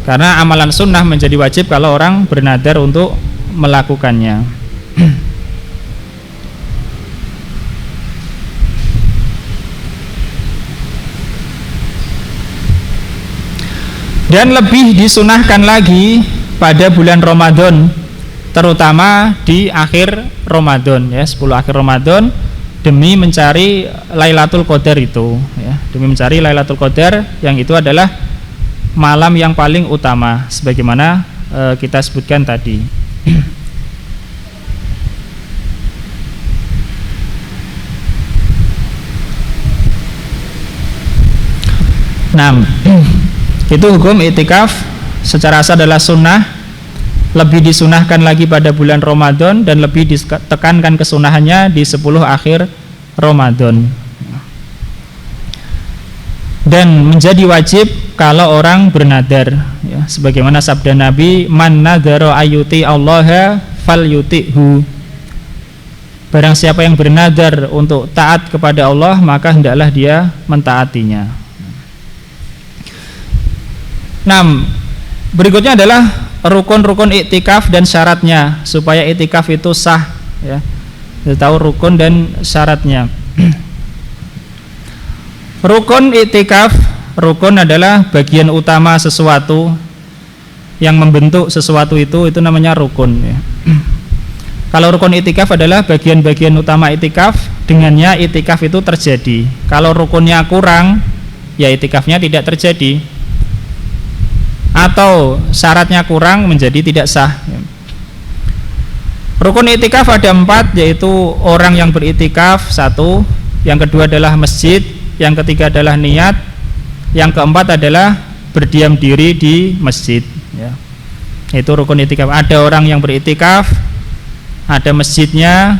Karena amalan sunnah menjadi wajib kalau orang bernadar untuk melakukannya. Dan lebih disunahkan lagi pada bulan Ramadan, terutama di akhir Ramadan, ya, 10 akhir Ramadan, demi mencari Lailatul Qadar itu, ya, demi mencari Lailatul Qadar yang itu adalah malam yang paling utama, sebagaimana kita sebutkan tadi. Nah, itu hukum iktikaf secara asal adalah sunnah. Lebih disunahkan lagi pada bulan Ramadan dan lebih ditekankan kesunahannya di 10 akhir Ramadan. Dan menjadi wajib kalau orang bernadar, ya, sebagaimana sabda Nabi, man nadhara ayyuti Allah falyuti'hu. Barang siapa yang bernadar untuk taat kepada Allah, maka hendaklah dia mentaatinya. Nah, berikutnya adalah rukun-rukun iktikaf dan syaratnya supaya iktikaf itu sah, ya. Kita tahu rukun dan syaratnya. Rukun iktikaf, rukun adalah bagian utama sesuatu yang membentuk sesuatu itu namanya rukun, ya. Kalau rukun iktikaf adalah bagian-bagian utama iktikaf, dengannya iktikaf itu terjadi. Kalau rukunnya kurang, ya iktikafnya tidak terjadi. Atau syaratnya kurang, menjadi tidak sah. Rukun iktikaf ada 4, yaitu orang yang beritikaf 1, yang kedua adalah masjid, yang ketiga adalah niat, yang keempat adalah berdiam diri di masjid, ya. Itu rukun iktikaf. Ada orang yang beritikaf, ada masjidnya,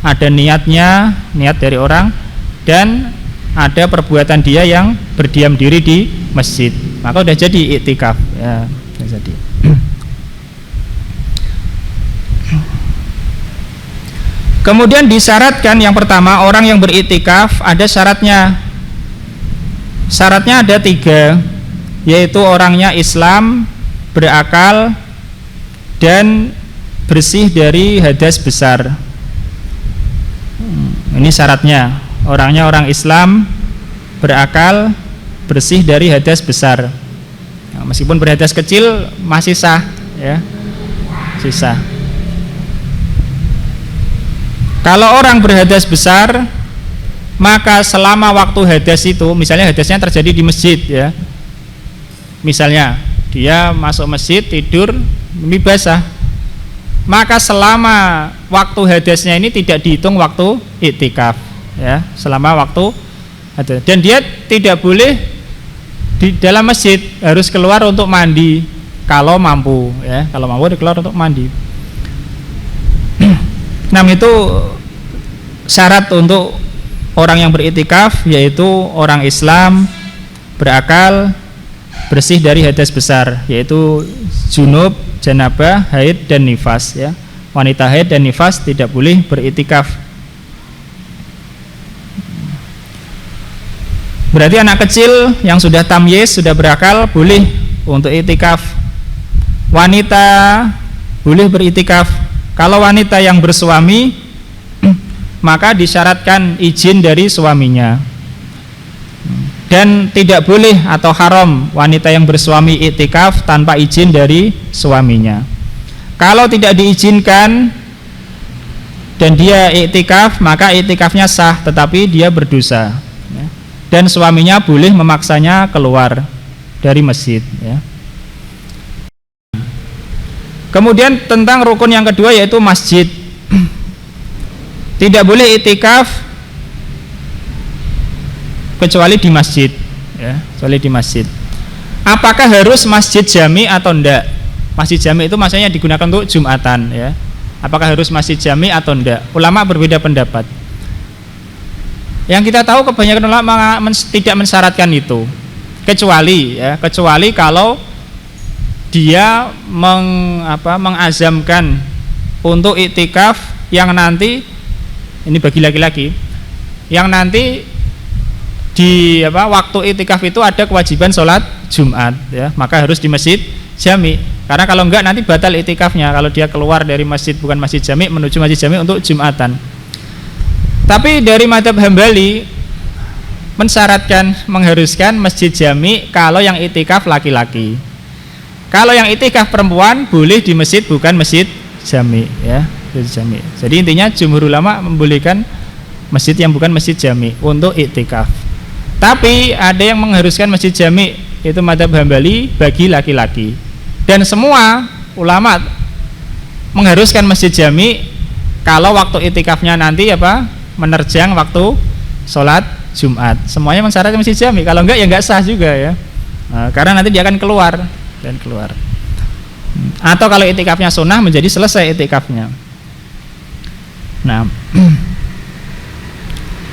ada niatnya, niat dari orang, dan ada perbuatan dia yang berdiam diri di masjid, maka udah jadi iktikaf, ya, udah jadi. Kemudian disyaratkan yang pertama, orang yang beriktikaf ada syaratnya. Syaratnya ada 3, yaitu orangnya Islam, berakal, dan bersih dari hadas besar. Ini syaratnya. Orangnya orang Islam, berakal, bersih dari hadas besar. Nah, meskipun berhadas kecil masih sah, ya, masih sah. Kalau orang berhadas besar, maka selama waktu hadas itu, misalnya hadasnya terjadi di masjid, ya, misalnya dia masuk masjid tidur mimpi basah, maka selama waktu hadasnya ini tidak dihitung waktu iktikaf, ya, selama waktu hadas. Dan dia tidak boleh di dalam masjid, harus keluar untuk mandi kalau mampu, ya, kalau mampu dia keluar untuk mandi. Nah, itu syarat untuk orang yang beriktikaf, yaitu orang Islam, berakal, bersih dari hadas besar, yaitu junub, janabah, haid, dan nifas, ya. Wanita haid dan nifas tidak boleh beriktikaf. Berarti anak kecil yang sudah tamyiz, sudah berakal, boleh untuk iktikaf. Wanita boleh beriktikaf. Kalau wanita yang bersuami, maka disyaratkan izin dari suaminya. Dan tidak boleh atau haram wanita yang bersuami iktikaf tanpa izin dari suaminya. Kalau tidak diizinkan dan dia iktikaf, maka iktikafnya sah, tetapi dia berdosa. Dan suaminya boleh memaksanya keluar dari masjid. Kemudian tentang rukun yang kedua yaitu masjid. Tidak boleh iktikaf kecuali di masjid, kecuali di masjid. Apakah harus masjid jami atau enggak? Masjid jami itu maksudnya digunakan untuk Jumatan, Apakah harus masjid jami atau enggak? Ulama berbeda pendapat. Yang kita tahu kebanyakan ulama tidak mensyaratkan itu, kecuali kalau dia mengazamkan untuk iktikaf yang nanti, ini bagi laki-laki, yang nanti di waktu iktikaf itu ada kewajiban sholat Jumat, maka harus di masjid jami. Karena kalau enggak nanti batal iktikafnya kalau dia keluar dari masjid bukan masjid jami menuju masjid jami untuk Jumatan. Tapi dari mazhab Hambali mengharuskan masjid jami kalau yang iktikaf laki-laki. Kalau yang iktikaf perempuan boleh di masjid bukan masjid jami, jami. Jadi intinya jumhur ulama membolehkan masjid yang bukan masjid jami untuk iktikaf. Tapi ada yang mengharuskan masjid jami, itu mazhab Hambali bagi laki-laki. Dan semua ulama mengharuskan masjid jami kalau waktu iktikafnya nanti menerjang waktu sholat Jumat. Semuanya mensyaratkan masjid jami. Kalau enggak ya enggak sah juga karena nanti dia akan keluar. Atau kalau iktikafnya sunnah menjadi selesai iktikafnya. Nah,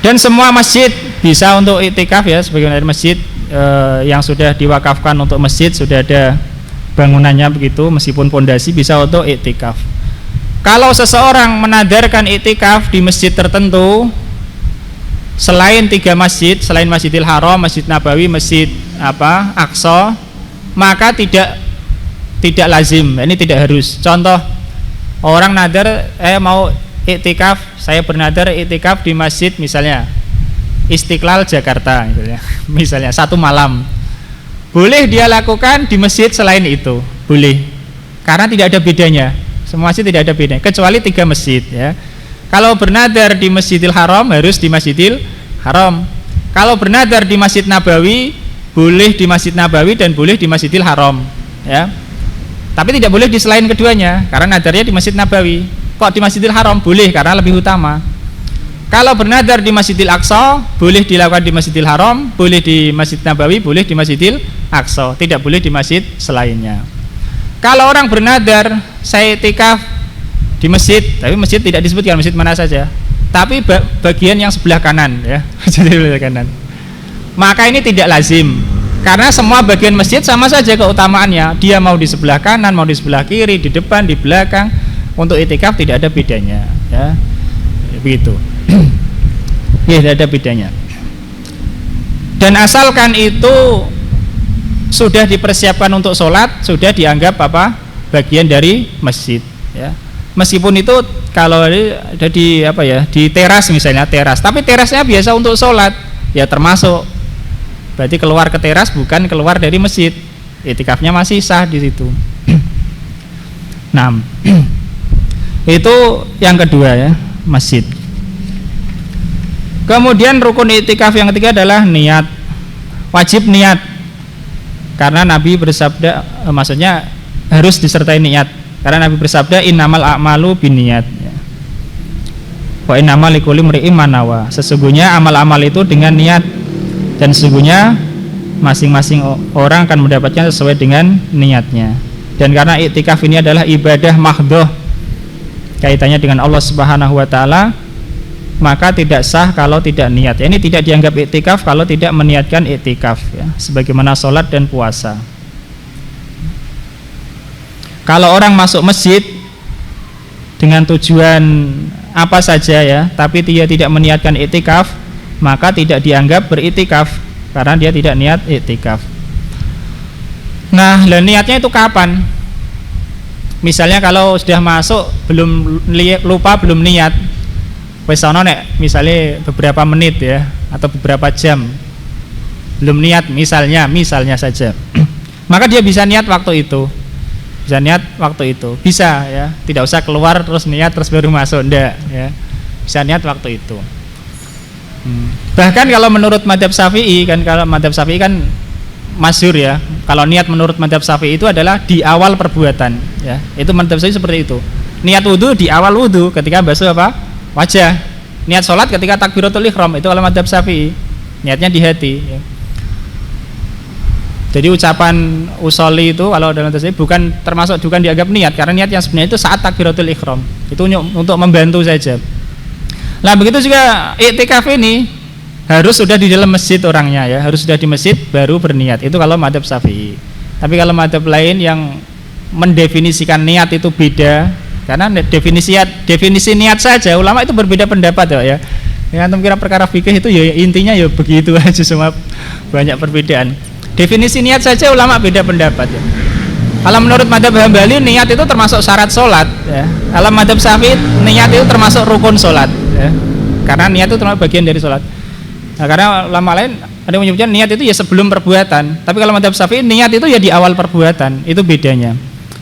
dan semua masjid bisa untuk iktikaf sebagaimana masjid yang sudah diwakafkan untuk masjid, sudah ada bangunannya begitu, meskipun pondasi bisa untuk iktikaf. Kalau seseorang menadarkan iktikaf di masjid tertentu selain 3 masjid, selain Masjidil Haram, Masjid Nabawi, Masjid Aqsa, maka tidak lazim, ini tidak harus. Contoh, orang nadar mau iktikaf, saya bernadar iktikaf di masjid misalnya Istiqlal Jakarta misalnya 1 malam. Boleh dia lakukan di masjid selain itu, boleh. Karena tidak ada bedanya. Semua masjid tidak ada bedanya kecuali 3 masjid Kalau bernadar di Masjidil Haram harus di Masjidil Haram. Kalau bernadar di Masjid Nabawi boleh di Masjid Nabawi dan boleh di Masjidil Haram, Tapi tidak boleh di selain keduanya karena nadarnya di Masjid Nabawi. Kok di Masjidil Haram boleh karena lebih utama. Kalau bernadar di Masjidil Aqsa boleh dilakukan di Masjidil Haram, boleh di Masjid Nabawi, boleh di Masjidil Aqsa, tidak boleh di masjid selainnya. Kalau orang bernadar saya iktikaf di masjid, tapi masjid tidak disebutkan masjid mana saja, tapi bagian yang sebelah kanan sebelah kanan. Maka ini tidak lazim karena semua bagian masjid sama saja keutamaannya. Dia mau di sebelah kanan, mau di sebelah kiri, di depan, di belakang, untuk iktikaf tidak ada bedanya, begitu. Tidak ada bedanya. Dan asalkan itu sudah dipersiapkan untuk sholat, sudah dianggap bagian dari masjid, Meskipun itu kalau ada di teras misalnya, tapi terasnya biasa untuk sholat, termasuk. Berarti keluar ke teras bukan keluar dari masjid, iktikafnya masih sah di situ. Nah, itu yang kedua masjid. Kemudian rukun iktikaf yang ketiga adalah niat. Wajib niat. Karena Nabi bersabda, maksudnya harus disertai niat. Karena Nabi bersabda innamal a'malu binniyat. Wa innamal likulli imri'in ma nawa. Sesungguhnya amal-amal itu dengan niat. Dan sesungguhnya masing-masing orang akan mendapatkan sesuai dengan niatnya. Dan karena iktikaf ini adalah ibadah mahdhah, kaitannya dengan Allah Subhanahu wa taala, maka tidak sah kalau tidak niat. Ini tidak dianggap iktikaf kalau tidak meniatkan iktikaf, sebagaimana sholat dan puasa. Kalau orang masuk masjid dengan tujuan apa saja tapi dia tidak meniatkan iktikaf, maka tidak dianggap beriktikaf karena dia tidak niat iktikaf. Nah, niatnya itu kapan? Misalnya kalau sudah masuk belum lupa belum niat, wis ana nek misalnya beberapa menit ya atau beberapa jam belum niat misalnya saja maka dia bisa niat waktu itu, bisa ya, tidak usah keluar terus niat terus baru masuk, enggak ya, bisa niat waktu itu. Bahkan kalau menurut madzhab Syafi'i kan, masyhur ya, kalau niat menurut madzhab Syafi'i itu adalah di awal perbuatan ya, itu madzhab Syafi'i seperti itu. Niat wudu di awal wudu ketika basuh apa? Wajah. Niat sholat ketika takbiratul ihram, itu kalau madzhab Syafi'i, niatnya di hati ya. Jadi ucapan usolli itu kalau dalam madzhab bukan dianggap niat, karena niat yang sebenarnya itu saat takbiratul ihram, itu untuk membantu saja. Nah begitu juga iktikaf ini harus sudah di dalam masjid orangnya ya, harus sudah di masjid baru berniat, itu kalau madzhab Syafi'i. Tapi kalau madzhab lain yang mendefinisikan niat itu beda, karena definisi niat saja ulama itu berbeda pendapat ya. Ya antum kira perkara fikih itu ya intinya ya begitu aja, semua banyak perbedaan. Definisi niat saja ulama beda pendapat ya. Kalau menurut madzhab Hambali niat itu termasuk syarat sholat ya. Kalau madzhab Syafi'i niat itu termasuk rukun sholat ya. Karena niat itu termasuk bagian dari sholat. Nah, karena ulama lain ada yang menyebutkan niat itu ya sebelum perbuatan. Tapi kalau madzhab Syafi'i niat itu ya di awal perbuatan, itu bedanya.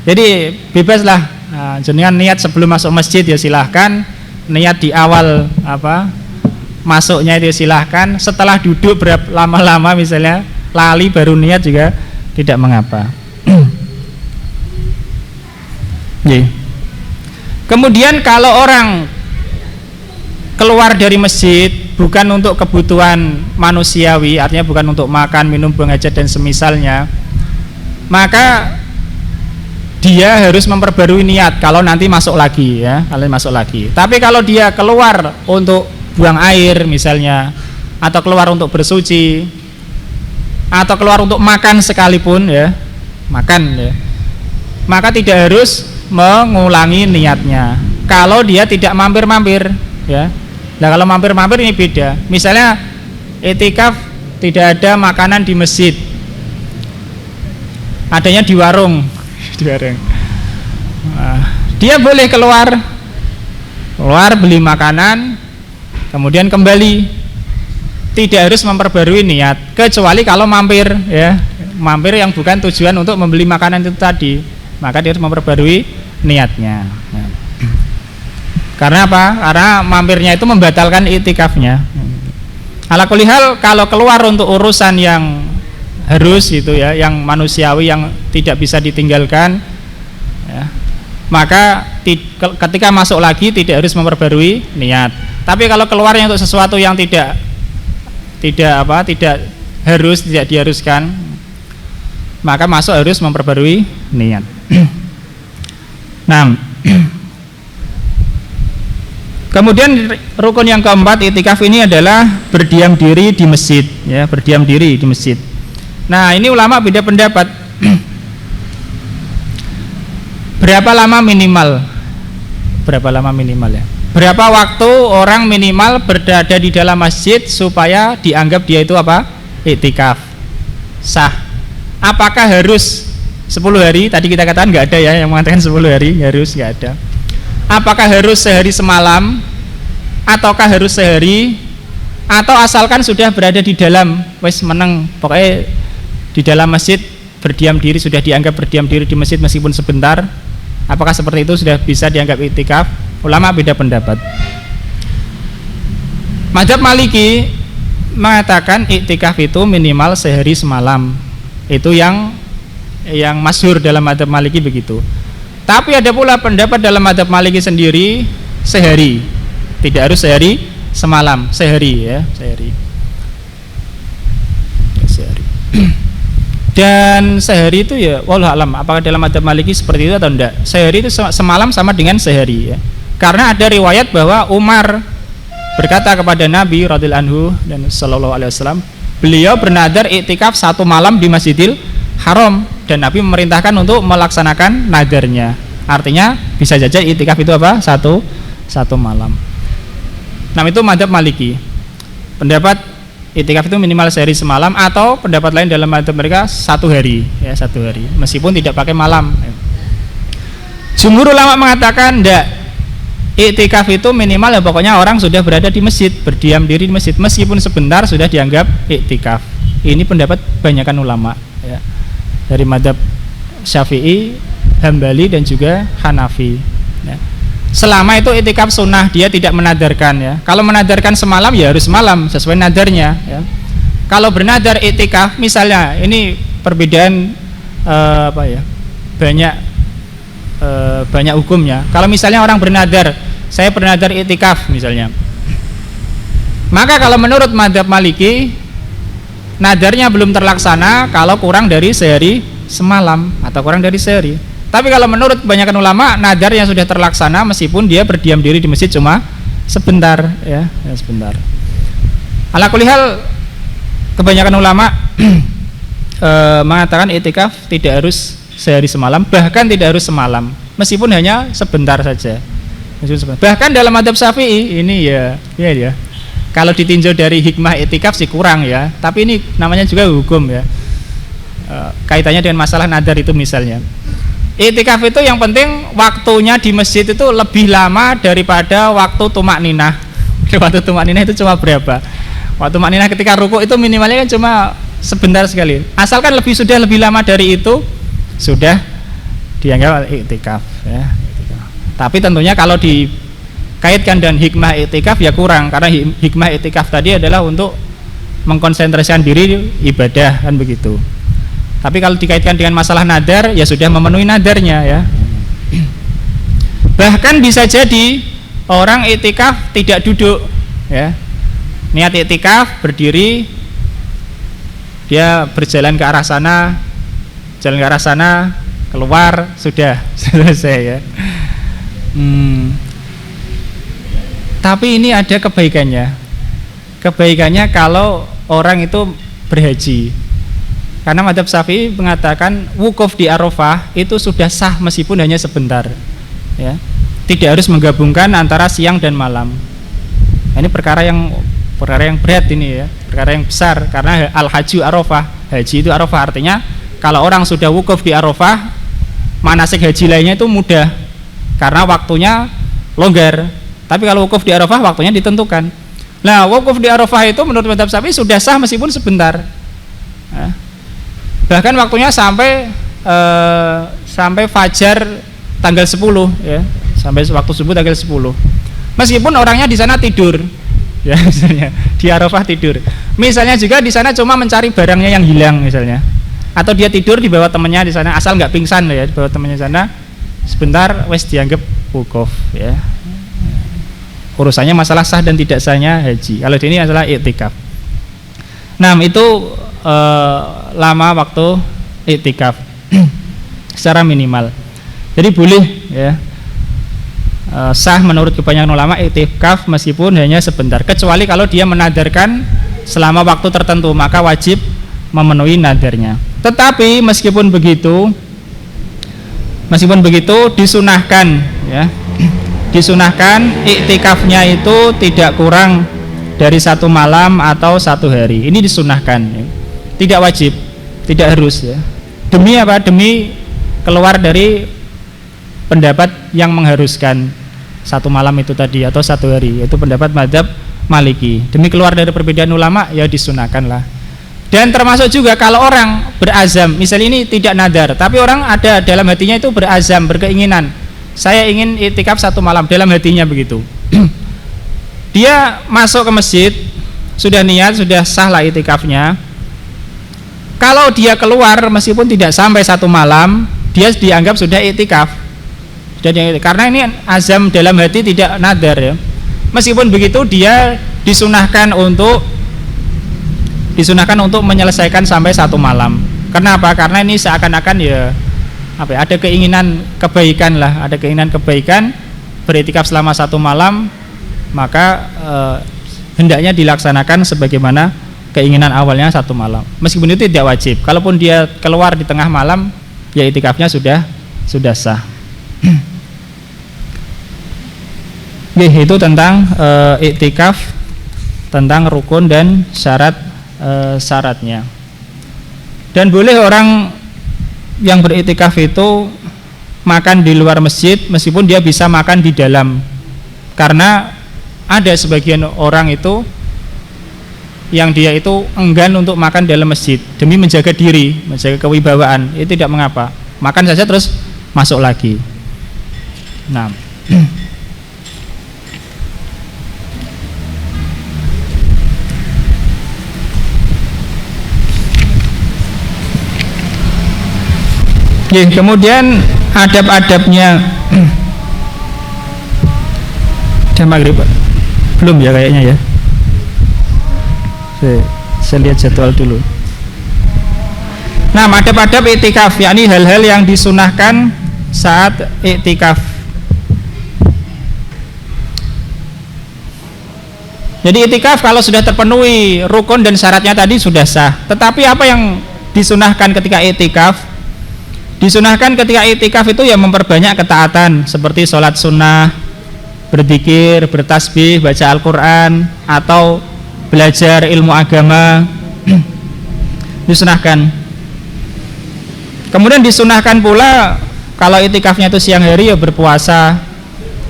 Jadi bebaslah. Nah, jenengan niat sebelum masuk masjid ya silahkan. Niat di awal masuknya itu ya silahkan. Setelah duduk berapa lama-lama misalnya lali baru niat juga tidak mengapa. Kemudian kalau orang keluar dari masjid bukan untuk kebutuhan manusiawi, artinya bukan untuk makan, minum, buang hajat dan semisalnya, maka dia harus memperbarui niat kalau nanti masuk lagi ya, Tapi kalau dia keluar untuk buang air misalnya, atau keluar untuk bersuci, atau keluar untuk makan sekalipun ya, maka tidak harus mengulangi niatnya kalau dia tidak mampir-mampir ya. Nah kalau mampir-mampir ini beda. Misalnya iktikaf tidak ada makanan di masjid, adanya di warung. Nah, dia boleh keluar beli makanan kemudian kembali, tidak harus memperbarui niat, kecuali kalau mampir yang bukan tujuan untuk membeli makanan itu tadi, maka dia harus memperbarui niatnya. Karena apa? Karena mampirnya itu membatalkan iktikafnya. Ala kulli hal, kalau keluar untuk urusan yang harus itu ya, yang manusiawi yang tidak bisa ditinggalkan ya, maka ketika masuk lagi tidak harus memperbarui niat. Tapi kalau keluarnya untuk sesuatu yang tidak diharuskan, maka masuk harus memperbarui niat. Nah, kemudian rukun yang keempat iktikaf ini adalah berdiam diri di masjid ya, Nah, ini ulama beda pendapat. Berapa lama minimal ya? Berapa waktu orang minimal berada di dalam masjid supaya dianggap dia itu apa? Iktikaf sah. Apakah harus 10 hari? Tadi kita katakan nggak ada ya yang mengatakan 10 hari, nggak ada. Apakah harus sehari semalam, ataukah harus sehari, atau asalkan sudah berada di dalam, wes meneng, pokoknya di dalam masjid berdiam diri, sudah dianggap berdiam diri di masjid meskipun sebentar, apakah seperti itu sudah bisa dianggap iktikaf? Ulama beda pendapat. Madzhab Maliki mengatakan iktikaf itu minimal sehari semalam, itu yang masyhur dalam madzhab Maliki begitu. Tapi ada pula pendapat dalam madzhab Maliki sendiri sehari, tidak harus sehari semalam, sehari. Dan sehari itu ya wallahu alam, apakah dalam madzhab Maliki seperti itu atau enggak. Sehari itu semalam sama dengan sehari ya. Karena ada riwayat bahwa Umar berkata kepada Nabi radhiyallahu anhu dan sallallahu alaihi wasallam, beliau bernadar iktikaf 1 malam di Masjidil Haram dan Nabi memerintahkan untuk melaksanakan nadarnya. Artinya bisa saja iktikaf itu apa? Satu malam. Nah, itu madzhab Maliki. Pendapat iktikaf itu minimal sehari semalam, atau pendapat lain dalam madzhab mereka 1 hari ya, 1 hari meskipun tidak pakai malam. Jumhur ulama mengatakan enggak, Iktikaf itu minimal ya pokoknya orang sudah berada di masjid, berdiam diri di masjid, meskipun sebentar sudah dianggap iktikaf. Ini pendapat kebanyakan ulama ya, dari mazhab Syafi'i, Hambali dan juga Hanafi ya. Selama itu iktikaf sunnah, dia tidak menadarkan ya. Kalau menadarkan semalam ya harus semalam sesuai nadarnya ya. Kalau bernadar iktikaf, misalnya ini perbedaan banyak hukumnya. Kalau misalnya orang bernadar, saya bernadar iktikaf misalnya, maka kalau menurut mazhab Maliki, nadarnya belum terlaksana kalau kurang dari sehari semalam atau kurang dari sehari. Tapi kalau menurut kebanyakan ulama, nadar yang sudah terlaksana meskipun dia berdiam diri di masjid cuma sebentar ya sebentar. Ala kulli hal, kebanyakan ulama mengatakan iktikaf tidak harus sehari semalam, bahkan tidak harus semalam, meskipun hanya sebentar saja. Bahkan dalam mazhab Syafi'i ini ya kalau ditinjau dari hikmah iktikaf sih kurang ya, tapi ini namanya juga hukum ya, kaitannya dengan masalah nadar itu. Misalnya iktikaf itu yang penting waktunya di masjid itu lebih lama daripada waktu tumak ninah. Waktu tumak ninah itu cuma berapa? Waktu tumak ninah ketika ruku itu minimalnya kan cuma sebentar sekali. Asalkan sudah lebih lama dari itu, sudah dianggap iktikaf ya. Tapi tentunya kalau dikaitkan dengan hikmah iktikaf ya kurang, karena hikmah iktikaf tadi adalah untuk mengkonsentrasikan diri ibadah kan begitu. Tapi kalau dikaitkan dengan masalah nadar ya sudah memenuhi nadarnya ya. Bahkan bisa jadi orang iktikaf tidak duduk ya. Niat iktikaf berdiri, dia berjalan ke arah sana, jalan ke arah sana, keluar, sudah selesai ya. Tapi ini ada kebaikannya. Kebaikannya kalau orang itu berhaji. Karena mazhab Syafi'i mengatakan wukuf di Arafah itu sudah sah meskipun hanya sebentar ya. Tidak harus menggabungkan antara siang dan malam. Ini perkara yang berat ini ya, perkara yang besar, karena al-haju Arafah, haji itu Arafah, artinya kalau orang sudah wukuf di Arafah, manasik haji lainnya itu mudah karena waktunya longgar. Tapi kalau wukuf di Arafah waktunya ditentukan. Nah, wukuf di Arafah itu menurut mazhab Syafi'i sudah sah meskipun sebentar. Nah, bahkan waktunya sampai fajar tanggal 10 ya, sampai waktu subuh tanggal 10. Meskipun orangnya di sana tidur. Ya, misalnya di Arafah tidur. Misalnya juga di sana cuma mencari barangnya yang hilang misalnya. Atau dia tidur di bawah temannya di sana, asal nggak pingsan ya, di bawah temannya sana. Sebentar wes dianggap wukuf ya. Urusannya masalah sah dan tidak sahnya haji. Kalau ini adalah iktikaf. Nah, itu lama waktu iktikaf secara minimal. Jadi boleh ya, sah menurut kebanyakan ulama iktikaf meskipun hanya sebentar, kecuali kalau dia menadarkan selama waktu tertentu, maka wajib memenuhi nadarnya. Tetapi meskipun begitu disunahkan ya, disunahkan iktikafnya itu tidak kurang dari 1 malam atau 1 hari. Ini disunahkan ya. Tidak wajib, tidak harus ya. Demi apa? Demi keluar dari pendapat yang mengharuskan 1 malam itu tadi atau 1 hari, yaitu pendapat mazhab Maliki. Demi keluar dari perbedaan ulama ya disunahkanlah. Dan termasuk juga kalau orang berazam, misalnya ini tidak nadar, tapi orang ada dalam hatinya itu berazam, berkeinginan, saya ingin iktikaf 1 malam, dalam hatinya begitu. Dia masuk ke masjid, sudah niat, sudah sah lah iktikafnya. Kalau dia keluar meskipun tidak sampai 1 malam, dia dianggap sudah iktikaf. Karena ini azam dalam hati, tidak nadar ya. Meskipun begitu dia disunahkan untuk menyelesaikan sampai 1 malam. Kenapa? Karena ini seakan-akan ya ada keinginan kebaikan lah, ada keinginan kebaikan beriktikaf selama 1 malam, maka hendaknya dilaksanakan sebagaimana keinginan awalnya 1 malam. Meskipun itu tidak wajib. Kalaupun dia keluar di tengah malam, ya iktikafnya sudah sah. Itu tentang iktikaf, tentang rukun dan syaratnya. Dan boleh orang yang beriktikaf itu makan di luar masjid meskipun dia bisa makan di dalam Karena ada sebagian orang itu yang dia itu enggan untuk makan dalam masjid demi menjaga diri, menjaga kewibawaan. Itu tidak mengapa, makan saja terus masuk lagi. Nah, kemudian adab-adabnya. Udah maghrib belum ya kayaknya ya. Saya lihat jadwal dulu. Nah, adab-adab iktikaf, yakni hal-hal yang disunahkan saat iktikaf. Jadi iktikaf kalau sudah terpenuhi rukun dan syaratnya tadi sudah sah. Tetapi apa yang disunahkan ketika iktikaf? Disunahkan ketika iktikaf itu ya memperbanyak ketaatan seperti sholat sunnah, berzikir, bertasbih, baca Al-Quran, atau belajar ilmu agama. Disunahkan. Kemudian disunahkan pula kalau iktikafnya itu siang hari ya berpuasa.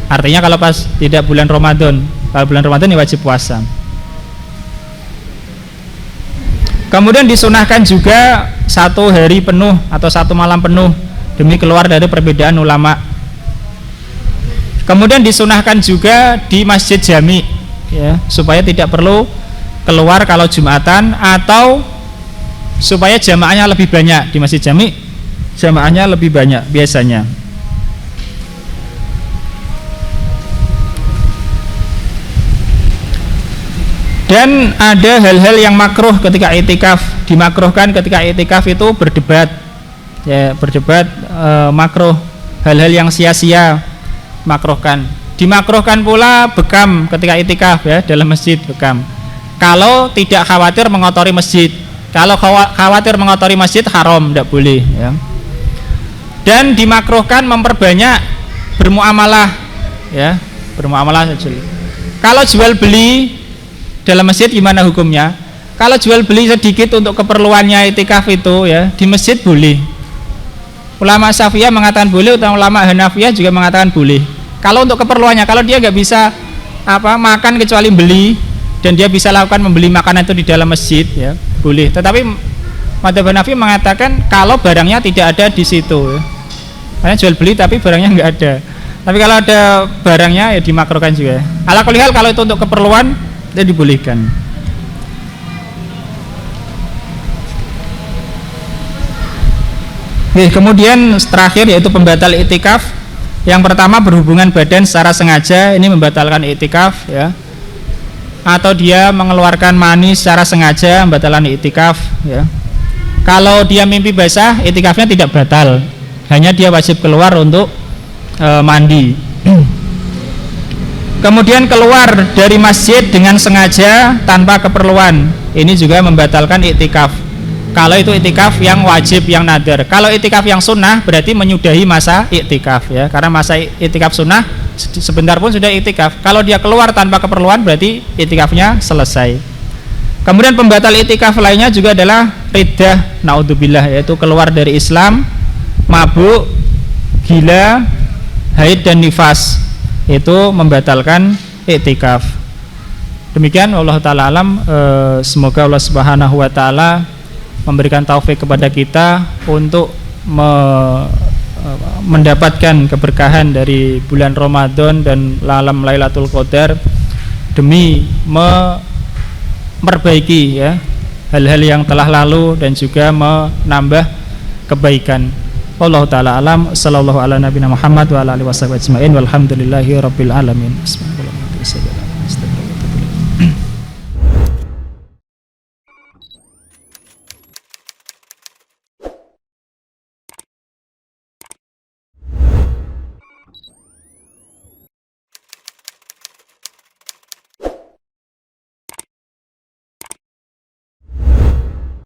Artinya kalau pas tidak bulan Ramadan, kalau bulan Ramadan ya wajib puasa. Kemudian disunahkan juga satu hari penuh atau satu malam penuh demi keluar dari perbedaan ulama. Kemudian disunahkan juga di masjid jami, ya, supaya tidak perlu keluar kalau Jumatan, atau supaya jamaahnya lebih banyak di masjid jami, jamaahnya lebih banyak biasanya. Dan ada hal-hal yang makruh ketika iktikaf. Dimakruhkan ketika iktikaf itu berdebat, ya, berdebat makruh. Hal-hal yang sia-sia makruhkan. Dimakruhkan pula bekam ketika iktikaf, ya, dalam masjid bekam. Kalau tidak khawatir mengotori masjid. Kalau khawatir mengotori masjid haram, tidak boleh, ya. Dan dimakruhkan memperbanyak bermuamalah, ya, bermuamalah saja. Kalau jual beli dalam masjid gimana hukumnya? Kalau jual beli sedikit untuk keperluannya iktikaf itu, ya, di masjid boleh. Ulama Syafi'iyah mengatakan boleh, ulama Hanafiyah juga mengatakan boleh. Kalau untuk keperluannya, kalau dia nggak bisa makan kecuali beli, dan dia bisa lakukan membeli makanan itu di dalam masjid, ya, boleh. Tetapi Madzhab Hanafi mengatakan kalau barangnya tidak ada di situ, ya. Karena jual beli tapi barangnya nggak ada. Tapi kalau ada barangnya ya dimakruhkan juga. Ala kulli hal kalau itu untuk keperluan itu dibolehkan. Kemudian terakhir yaitu pembatal iktikaf. Yang pertama berhubungan badan secara sengaja, ini membatalkan iktikaf, ya. Atau dia mengeluarkan mani secara sengaja, membatalkan iktikaf, ya. Kalau dia mimpi basah, iktikafnya tidak batal, hanya dia wajib keluar untuk mandi. Kemudian keluar dari masjid dengan sengaja tanpa keperluan, ini juga membatalkan iktikaf. Kalau itu iktikaf yang wajib, yang nadar. Kalau iktikaf yang sunnah berarti menyudahi masa iktikaf, ya, karena masa iktikaf sunnah sebentar pun sudah iktikaf. Kalau dia keluar tanpa keperluan berarti iktikafnya selesai. Kemudian pembatal iktikaf lainnya juga adalah riddah, naudzubillah, yaitu keluar dari Islam, mabuk, gila, haid dan nifas, itu membatalkan iktikaf. Demikian Allah taala alam. Semoga Allah Subhanahu wa taala memberikan taufik kepada kita untuk mendapatkan keberkahan dari bulan Ramadan dan malam Lailatul Qadar demi memperbaiki, ya, hal-hal yang telah lalu dan juga menambah kebaikan. Wallahu taala alam. Sallallahu ala nabiyina Muhammad wa ala alihi wasallam ajmain. Walhamdulillahi rabbil alamin. Bismillahirrahmanirrahim.